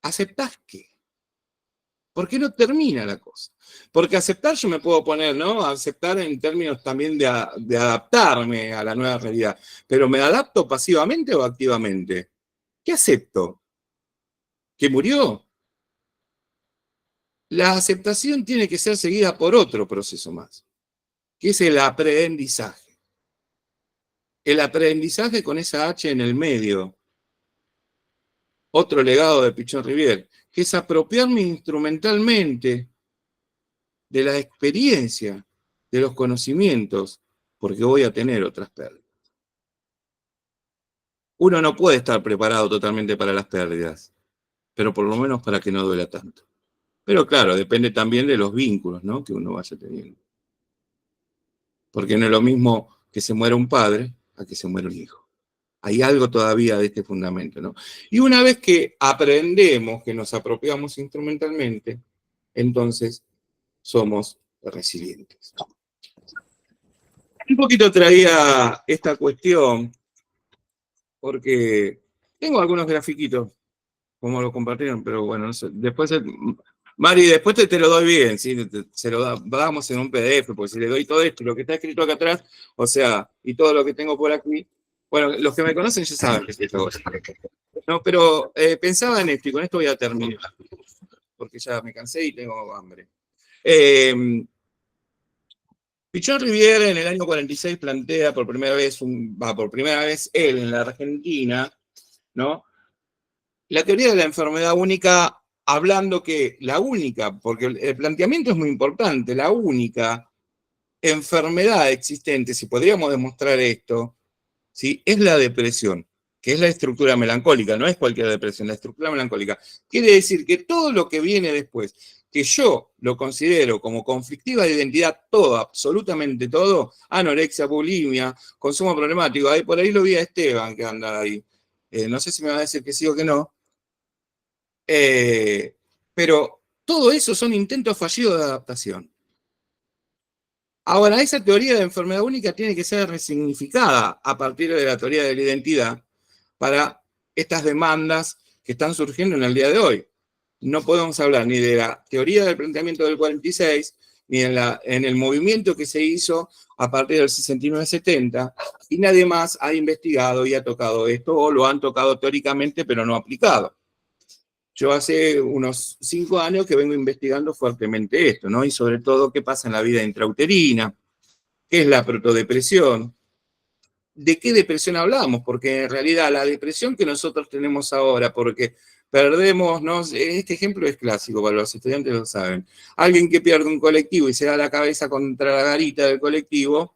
¿Aceptás qué? ¿Por qué no termina la cosa? Porque aceptar yo me puedo poner, ¿no?, aceptar en términos también de adaptarme a la nueva realidad. Pero ¿me adapto pasivamente o activamente? ¿Qué acepto? ¿Que murió? La aceptación tiene que ser seguida por otro proceso más, que es el aprendizaje. El aprendizaje con esa H en el medio. Otro legado de Pichon Rivière, que es apropiarme instrumentalmente de la experiencia, de los conocimientos, porque voy a tener otras pérdidas. Uno no puede estar preparado totalmente para las pérdidas, pero por lo menos para que no duela tanto. Pero claro, depende también de los vínculos, ¿no?, que uno vaya teniendo. Porque no es lo mismo que se muera un padre a que se muera un hijo. Hay algo todavía de este fundamento, ¿no? Y una vez que aprendemos, que nos apropiamos instrumentalmente, entonces somos resilientes. Un poquito traía esta cuestión, porque tengo algunos grafiquitos, como lo compartieron, pero bueno, no sé. Después, Mari, después te lo doy bien, ¿sí? Se lo damos en un PDF, porque si le doy todo esto, lo que está escrito acá atrás, o sea, y todo lo que tengo por aquí, bueno, los que me conocen ya saben que es esto. No, pero pensaba en esto, y con esto voy a terminar, porque ya me cansé y tengo hambre. Pichon Rivière en el año 46 plantea por primera vez él en la Argentina, ¿no?, la teoría de la enfermedad única hablando que la única, porque el planteamiento es muy importante, la única enfermedad existente, si podríamos demostrar esto, ¿sí? Es la depresión, que es la estructura melancólica, no es cualquier depresión, la estructura melancólica. Quiere decir que todo lo que viene después, que yo lo considero como conflictiva de identidad, todo, absolutamente todo, anorexia, bulimia, consumo problemático, ahí por ahí lo vi a Esteban que anda ahí. No sé si me va a decir que sí o que no, pero todo eso son intentos fallidos de adaptación. Ahora, esa teoría de enfermedad única tiene que ser resignificada a partir de la teoría de la identidad para estas demandas que están surgiendo en el día de hoy. No podemos hablar ni de la teoría del planteamiento del 46, ni en el movimiento que se hizo a partir del 69-70, y nadie más ha investigado y ha tocado esto, o lo han tocado teóricamente, pero no aplicado. Yo hace unos 5 años que vengo investigando fuertemente esto, ¿no? Y sobre todo qué pasa en la vida intrauterina, qué es la protodepresión, de qué depresión hablamos, porque en realidad la depresión que nosotros tenemos ahora, porque perdemos, ¿no? Este ejemplo es clásico, para los estudiantes lo saben. Alguien que pierde un colectivo y se da la cabeza contra la garita del colectivo,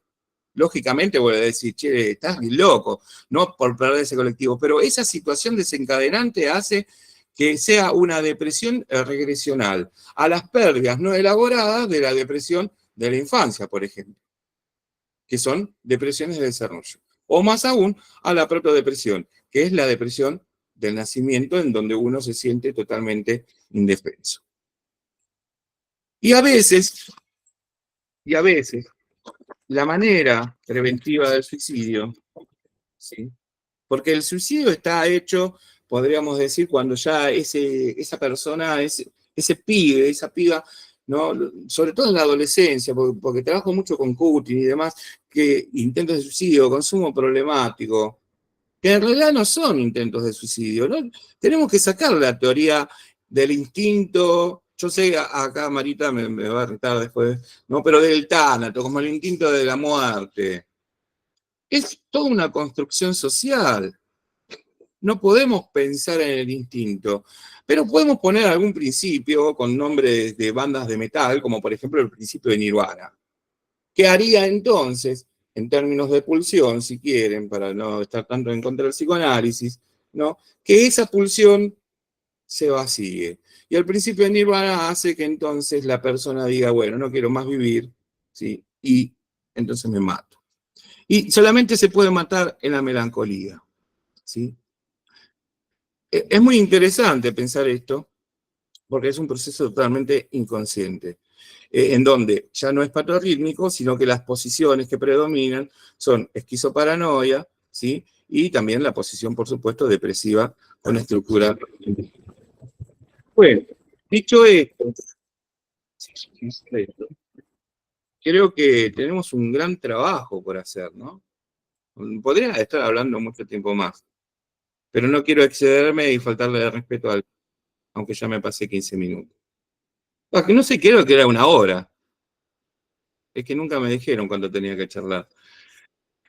lógicamente vuelve a decir, che, estás bien loco, no por perder ese colectivo, pero esa situación desencadenante hace que sea una depresión regresional a las pérdidas no elaboradas de la depresión de la infancia, por ejemplo, que son depresiones de desarrollo. O más aún, a la protodepresión, que es la depresión del nacimiento en donde uno se siente totalmente indefenso. Y a veces, la manera preventiva del suicidio, ¿sí? Porque el suicidio está hecho, podríamos decir, cuando ya esa persona, ese pibe, esa piba, ¿no? Sobre todo en la adolescencia, porque trabajo mucho con Cutin y demás, que intentos de suicidio, consumo problemático, que en realidad no son intentos de suicidio, ¿no? Tenemos que sacar la teoría del instinto, yo sé, acá Marita me va a retar después, ¿no? Pero del tánato, como el instinto de la muerte. Es toda una construcción social. No podemos pensar en el instinto, pero podemos poner algún principio con nombres de bandas de metal, como por ejemplo el principio de Nirvana. ¿Qué haría entonces, en términos de pulsión, si quieren, para no estar tanto en contra del psicoanálisis, ¿no? Que esa pulsión se vacíe? Y el principio de Nirvana hace que entonces la persona diga, bueno, no quiero más vivir, ¿sí? Y entonces me mato. Y solamente se puede matar en la melancolía, ¿sí? Es muy interesante pensar esto, porque es un proceso totalmente inconsciente, en donde ya no es patorrítmico, sino que las posiciones que predominan son esquizoparanoia, ¿sí? Y también la posición, por supuesto, depresiva con estructura. Bueno, dicho esto, creo que tenemos un gran trabajo por hacer, ¿no? Podría estar hablando mucho tiempo más, pero no quiero excederme y faltarle de respeto al, aunque ya me pasé 15 minutos. Que no sé, creo que era una hora. Es que nunca me dijeron cuando tenía que charlar.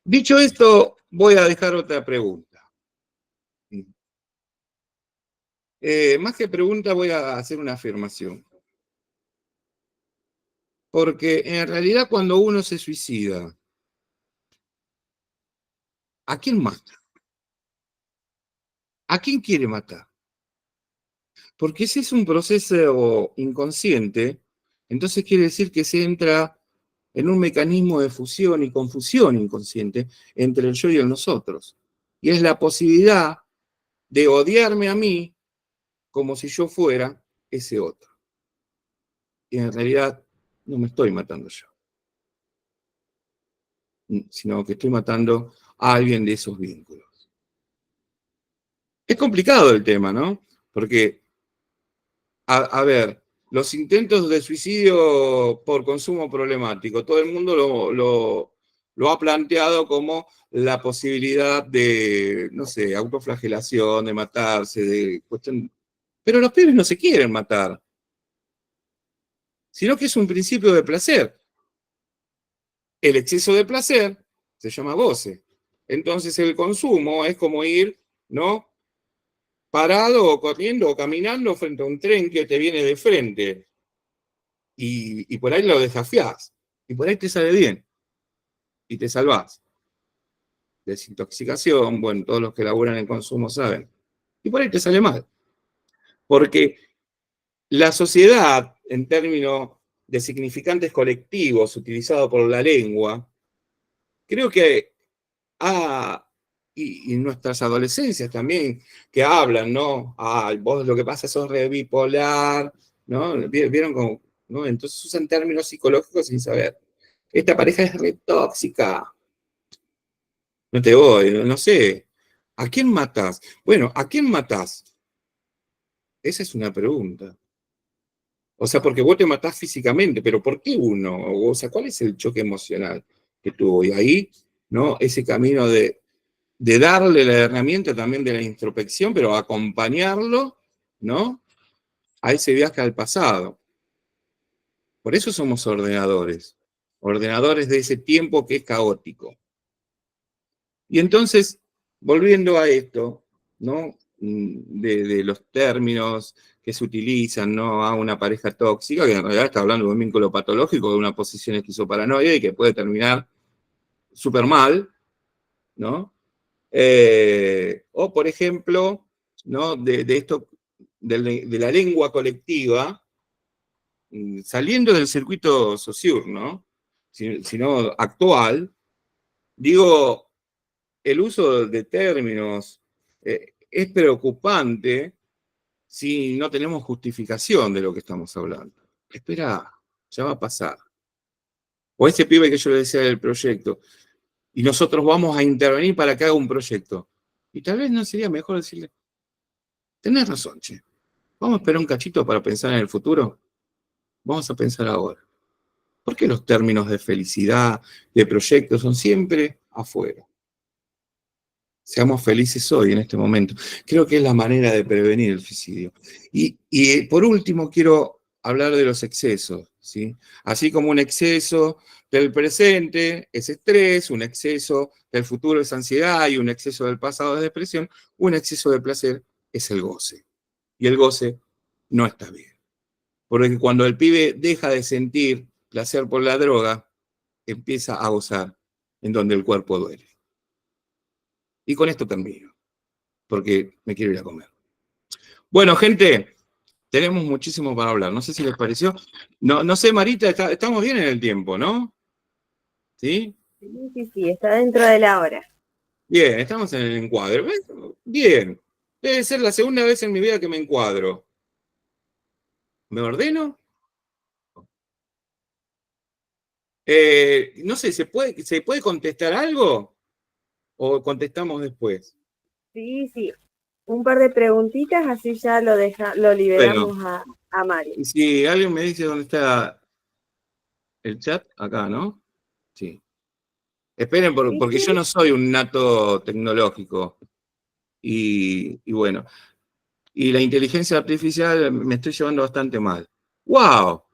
Dicho esto, voy a dejar otra pregunta. Más que pregunta, voy a hacer una afirmación. Porque en realidad cuando uno se suicida, ¿a quién mata? ¿A quién quiere matar? Porque si es un proceso inconsciente, entonces quiere decir que se entra en un mecanismo de fusión y confusión inconsciente entre el yo y el nosotros. Y es la posibilidad de odiarme a mí como si yo fuera ese otro. Y en realidad no me estoy matando yo, sino que estoy matando a alguien de esos vínculos. Es complicado el tema, ¿no? Porque, a ver, los intentos de suicidio por consumo problemático, todo el mundo lo ha planteado como la posibilidad de, no sé, autoflagelación, de matarse, de cuestión. Pero los pibes no se quieren matar, sino que es un principio de placer. El exceso de placer se llama goce. Entonces el consumo es como ir, ¿no? parado o corriendo o caminando frente a un tren que te viene de frente. Y por ahí lo desafiás. Y por ahí te sale bien. Y te salvás. Desintoxicación, bueno, todos los que laburan en consumo saben. Y por ahí te sale mal. Porque la sociedad, en términos de significantes colectivos utilizados por la lengua, creo que y nuestras adolescencias también, que hablan, ¿no? Ah, vos lo que pasa es sos re bipolar, ¿no? ¿Vieron cómo? ¿No? Entonces usan términos psicológicos sin saber. Esta pareja es re tóxica. No te voy, no sé. ¿A quién matás? Bueno, ¿a quién matás? Esa es una pregunta. O sea, porque vos te matás físicamente, pero ¿por qué uno? O sea, ¿cuál es el choque emocional que tuvo? Y ahí, ¿no? Ese camino de darle la herramienta también de la introspección, pero acompañarlo, ¿no? A ese viaje al pasado. Por eso somos ordenadores de ese tiempo que es caótico. Y entonces, volviendo a esto, ¿no? De los términos que se utilizan, ¿no? A una pareja tóxica, que en realidad está hablando de un vínculo patológico, de una posición esquizoparanoide y que puede terminar súper mal, ¿no? O, por ejemplo, ¿no? de esto, de la lengua colectiva, saliendo del circuito Saussure, ¿no? Sino actual, digo, el uso de términos es preocupante si no tenemos justificación de lo que estamos hablando. Espera, ya va a pasar. O ese pibe que yo le decía del proyecto, y nosotros vamos a intervenir para que haga un proyecto. Y tal vez no sería mejor decirle, tenés razón, che. Vamos a esperar un cachito para pensar en el futuro. Vamos a pensar ahora. ¿Por qué los términos de felicidad, de proyectos, son siempre afuera? Seamos felices hoy, en este momento. Creo que es la manera de prevenir el suicidio. Y por último, quiero hablar de los excesos, ¿sí? Así como un exceso del presente es estrés, un exceso del futuro es ansiedad y un exceso del pasado es depresión, un exceso de placer es el goce. Y el goce no está bien. Porque cuando el pibe deja de sentir placer por la droga, empieza a gozar en donde el cuerpo duele. Y con esto termino, porque me quiero ir a comer. Bueno, gente, tenemos muchísimo para hablar. No sé si les pareció. No, no sé, Marita, estamos bien en el tiempo, ¿no? ¿Sí? Sí, está dentro de la hora. Bien, estamos en el encuadre. ¿Ves? Bien. Debe ser la segunda vez en mi vida que me encuadro. ¿Me ordeno? No sé, ¿se puede contestar algo? ¿O contestamos después? Sí, un par de preguntitas, así ya lo Bueno, liberamos a Mario. si alguien me dice dónde está el chat, acá, ¿no? Sí. Esperen, Sí, porque yo no soy un nato tecnológico. Y bueno, y la inteligencia artificial me estoy llevando bastante mal. ¡Wow!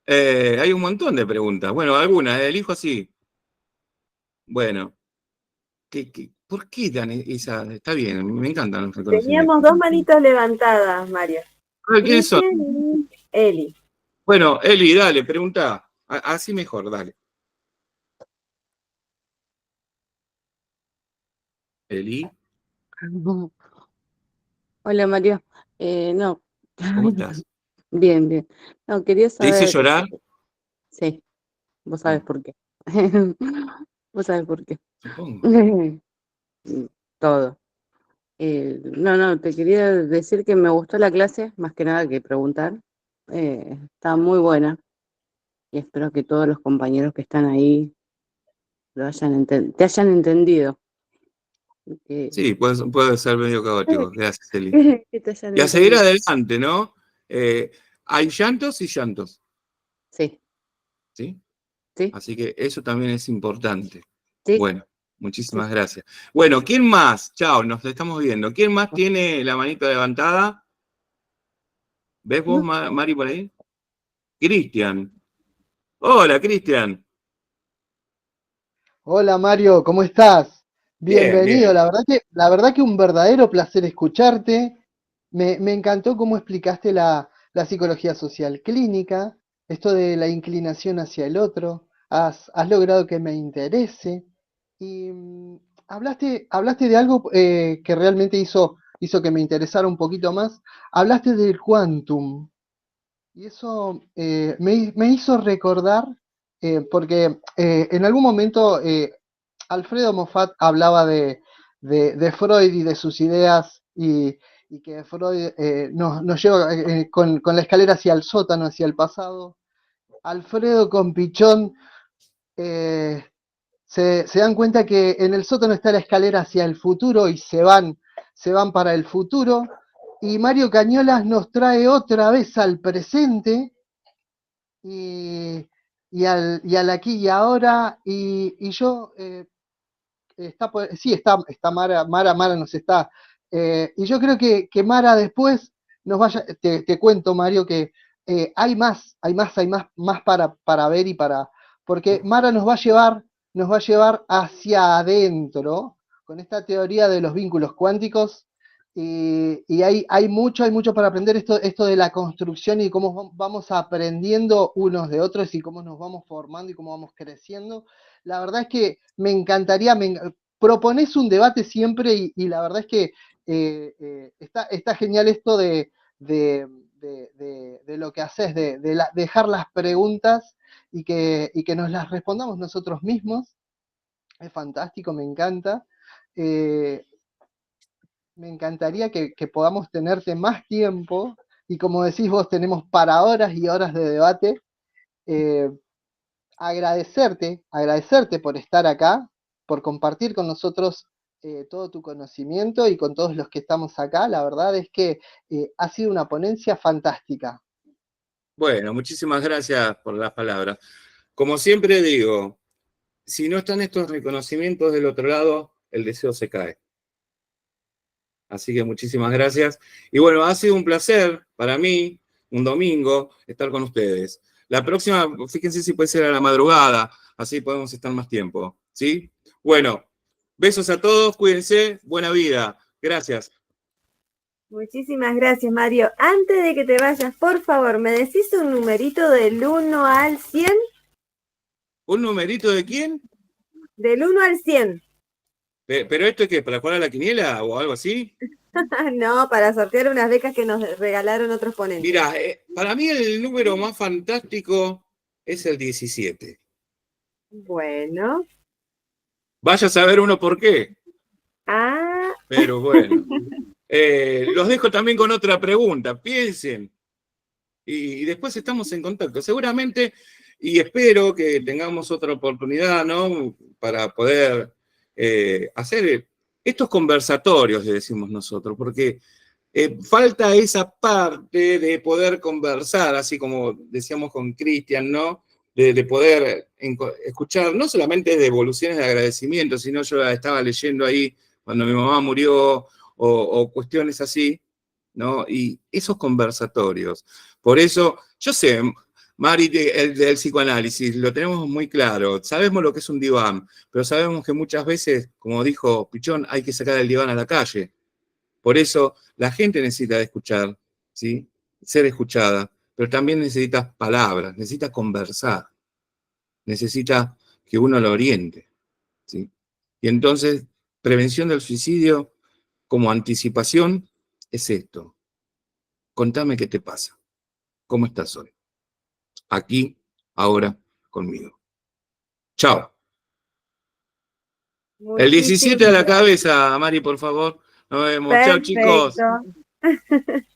Hay un montón de preguntas. Bueno, algunas, elijo así. Bueno, ¿por qué dan esa? Está bien, me encantan los reconocimientos. teníamos dos manitos levantadas, Mario. ¿Quiénes son? Cristian y Eli. Bueno, Eli, dale, pregunta. Así mejor, dale. Eli, Hola Mario. No, ¿cómo estás? bien, bien. No, quería ¿Te hice saber, llorar? sí, vos sabés Mm, por qué. Vos sabés por qué. supongo. Todo. No, te quería decir que me gustó la clase, más que nada que preguntar. Está muy buena y espero que todos los compañeros que están ahí te hayan entendido. Que, Sí, puede ser medio caótico. Gracias, Eli. que te hayan Y a seguir entendido. adelante, ¿no? Hay llantos y llantos, Sí, ¿sí? sí, Así que eso también es importante. sí, Bueno, sí. muchísimas gracias. Bueno, ¿quién más? Chao, nos estamos viendo. ¿Quién más tiene la manita levantada? ¿Ves vos, No, Mari, por ahí? Cristian. Hola, Cristian. Hola Mario, ¿cómo estás? Bien, Bienvenido, bien. la verdad que un verdadero placer escucharte. Me encantó cómo explicaste la psicología social clínica, esto de la inclinación hacia el otro. Has logrado que me interese. Y hablaste de algo que realmente hizo que me interesara un poquito más. Hablaste del quantum. Y eso me hizo recordar, porque en algún momento Alfredo Moffat hablaba de Freud y de sus ideas y que Freud nos lleva con la escalera hacia el sótano, hacia el pasado. Alfredo con Pichón eh, se dan cuenta que en el sótano está la escalera hacia el futuro y se van para el futuro. Y Mario Cañolas nos trae otra vez al presente y, y al aquí y ahora. Y yo, sí, está Mara nos está. Y yo creo que Mara después nos vaya, te cuento, Mario, que hay más para ver y porque Mara nos va a llevar hacia adentro con esta teoría de los vínculos cuánticos. Y hay mucho para aprender esto de la construcción y cómo vamos aprendiendo unos de otros y cómo nos vamos formando y cómo vamos creciendo. La verdad es que me encantaría, propones un debate siempre y la verdad es que está genial esto de lo que haces, dejar las preguntas y que nos las respondamos nosotros mismos. Es fantástico, me encanta. Eh, Me encantaría que podamos tenerte más tiempo y como decís vos, tenemos para horas y horas de debate. Eh, agradecerte por estar acá, por compartir con nosotros todo tu conocimiento y con todos los que estamos acá. La verdad es que ha sido una ponencia fantástica. Bueno, muchísimas gracias por las palabras. Como siempre digo, si no están estos reconocimientos del otro lado, el deseo se cae. Así que muchísimas gracias. Y bueno, ha sido un placer para mí, un domingo, estar con ustedes. La próxima, fíjense si puede ser a la madrugada, así podemos estar más tiempo, ¿sí? Bueno, besos a todos, cuídense, buena vida. Gracias. Muchísimas gracias, Mario. Antes de que te vayas, por favor, ¿me decís un numerito del 1 al 100? ¿Un numerito de quién? Del 1 al 100. ¿Pero esto es que para jugar a la quiniela o algo así? No, para sortear unas becas que nos regalaron otros ponentes. Mira, para mí el número más fantástico es el 17. Bueno. Vaya a saber uno por qué. Ah. Pero bueno. Los dejo también con otra pregunta. Piensen. Y después estamos en contacto. Seguramente, y espero que tengamos otra oportunidad, ¿no? Para poder hacer estos conversatorios, le decimos nosotros, porque falta esa parte de poder conversar, así como decíamos con Cristian, ¿no? De poder escuchar, no solamente devoluciones de agradecimiento, sino yo estaba leyendo ahí cuando mi mamá murió o cuestiones así, ¿no? Y esos conversatorios. Por eso, yo sé, Mari, el del psicoanálisis, lo tenemos muy claro, sabemos lo que es un diván, pero sabemos que muchas veces, como dijo Pichón, hay que sacar el diván a la calle. Por eso la gente necesita escuchar, ¿sí? Ser escuchada, pero también necesita palabras, necesita conversar, necesita que uno lo oriente, ¿sí? Y entonces, prevención del suicidio como anticipación es esto. Contame qué te pasa, cómo estás hoy, aquí, ahora, conmigo. Chao. El 17 a Muchísimas la gracias. cabeza, Mari, por favor. Nos vemos. Chao, chicos. Perfecto.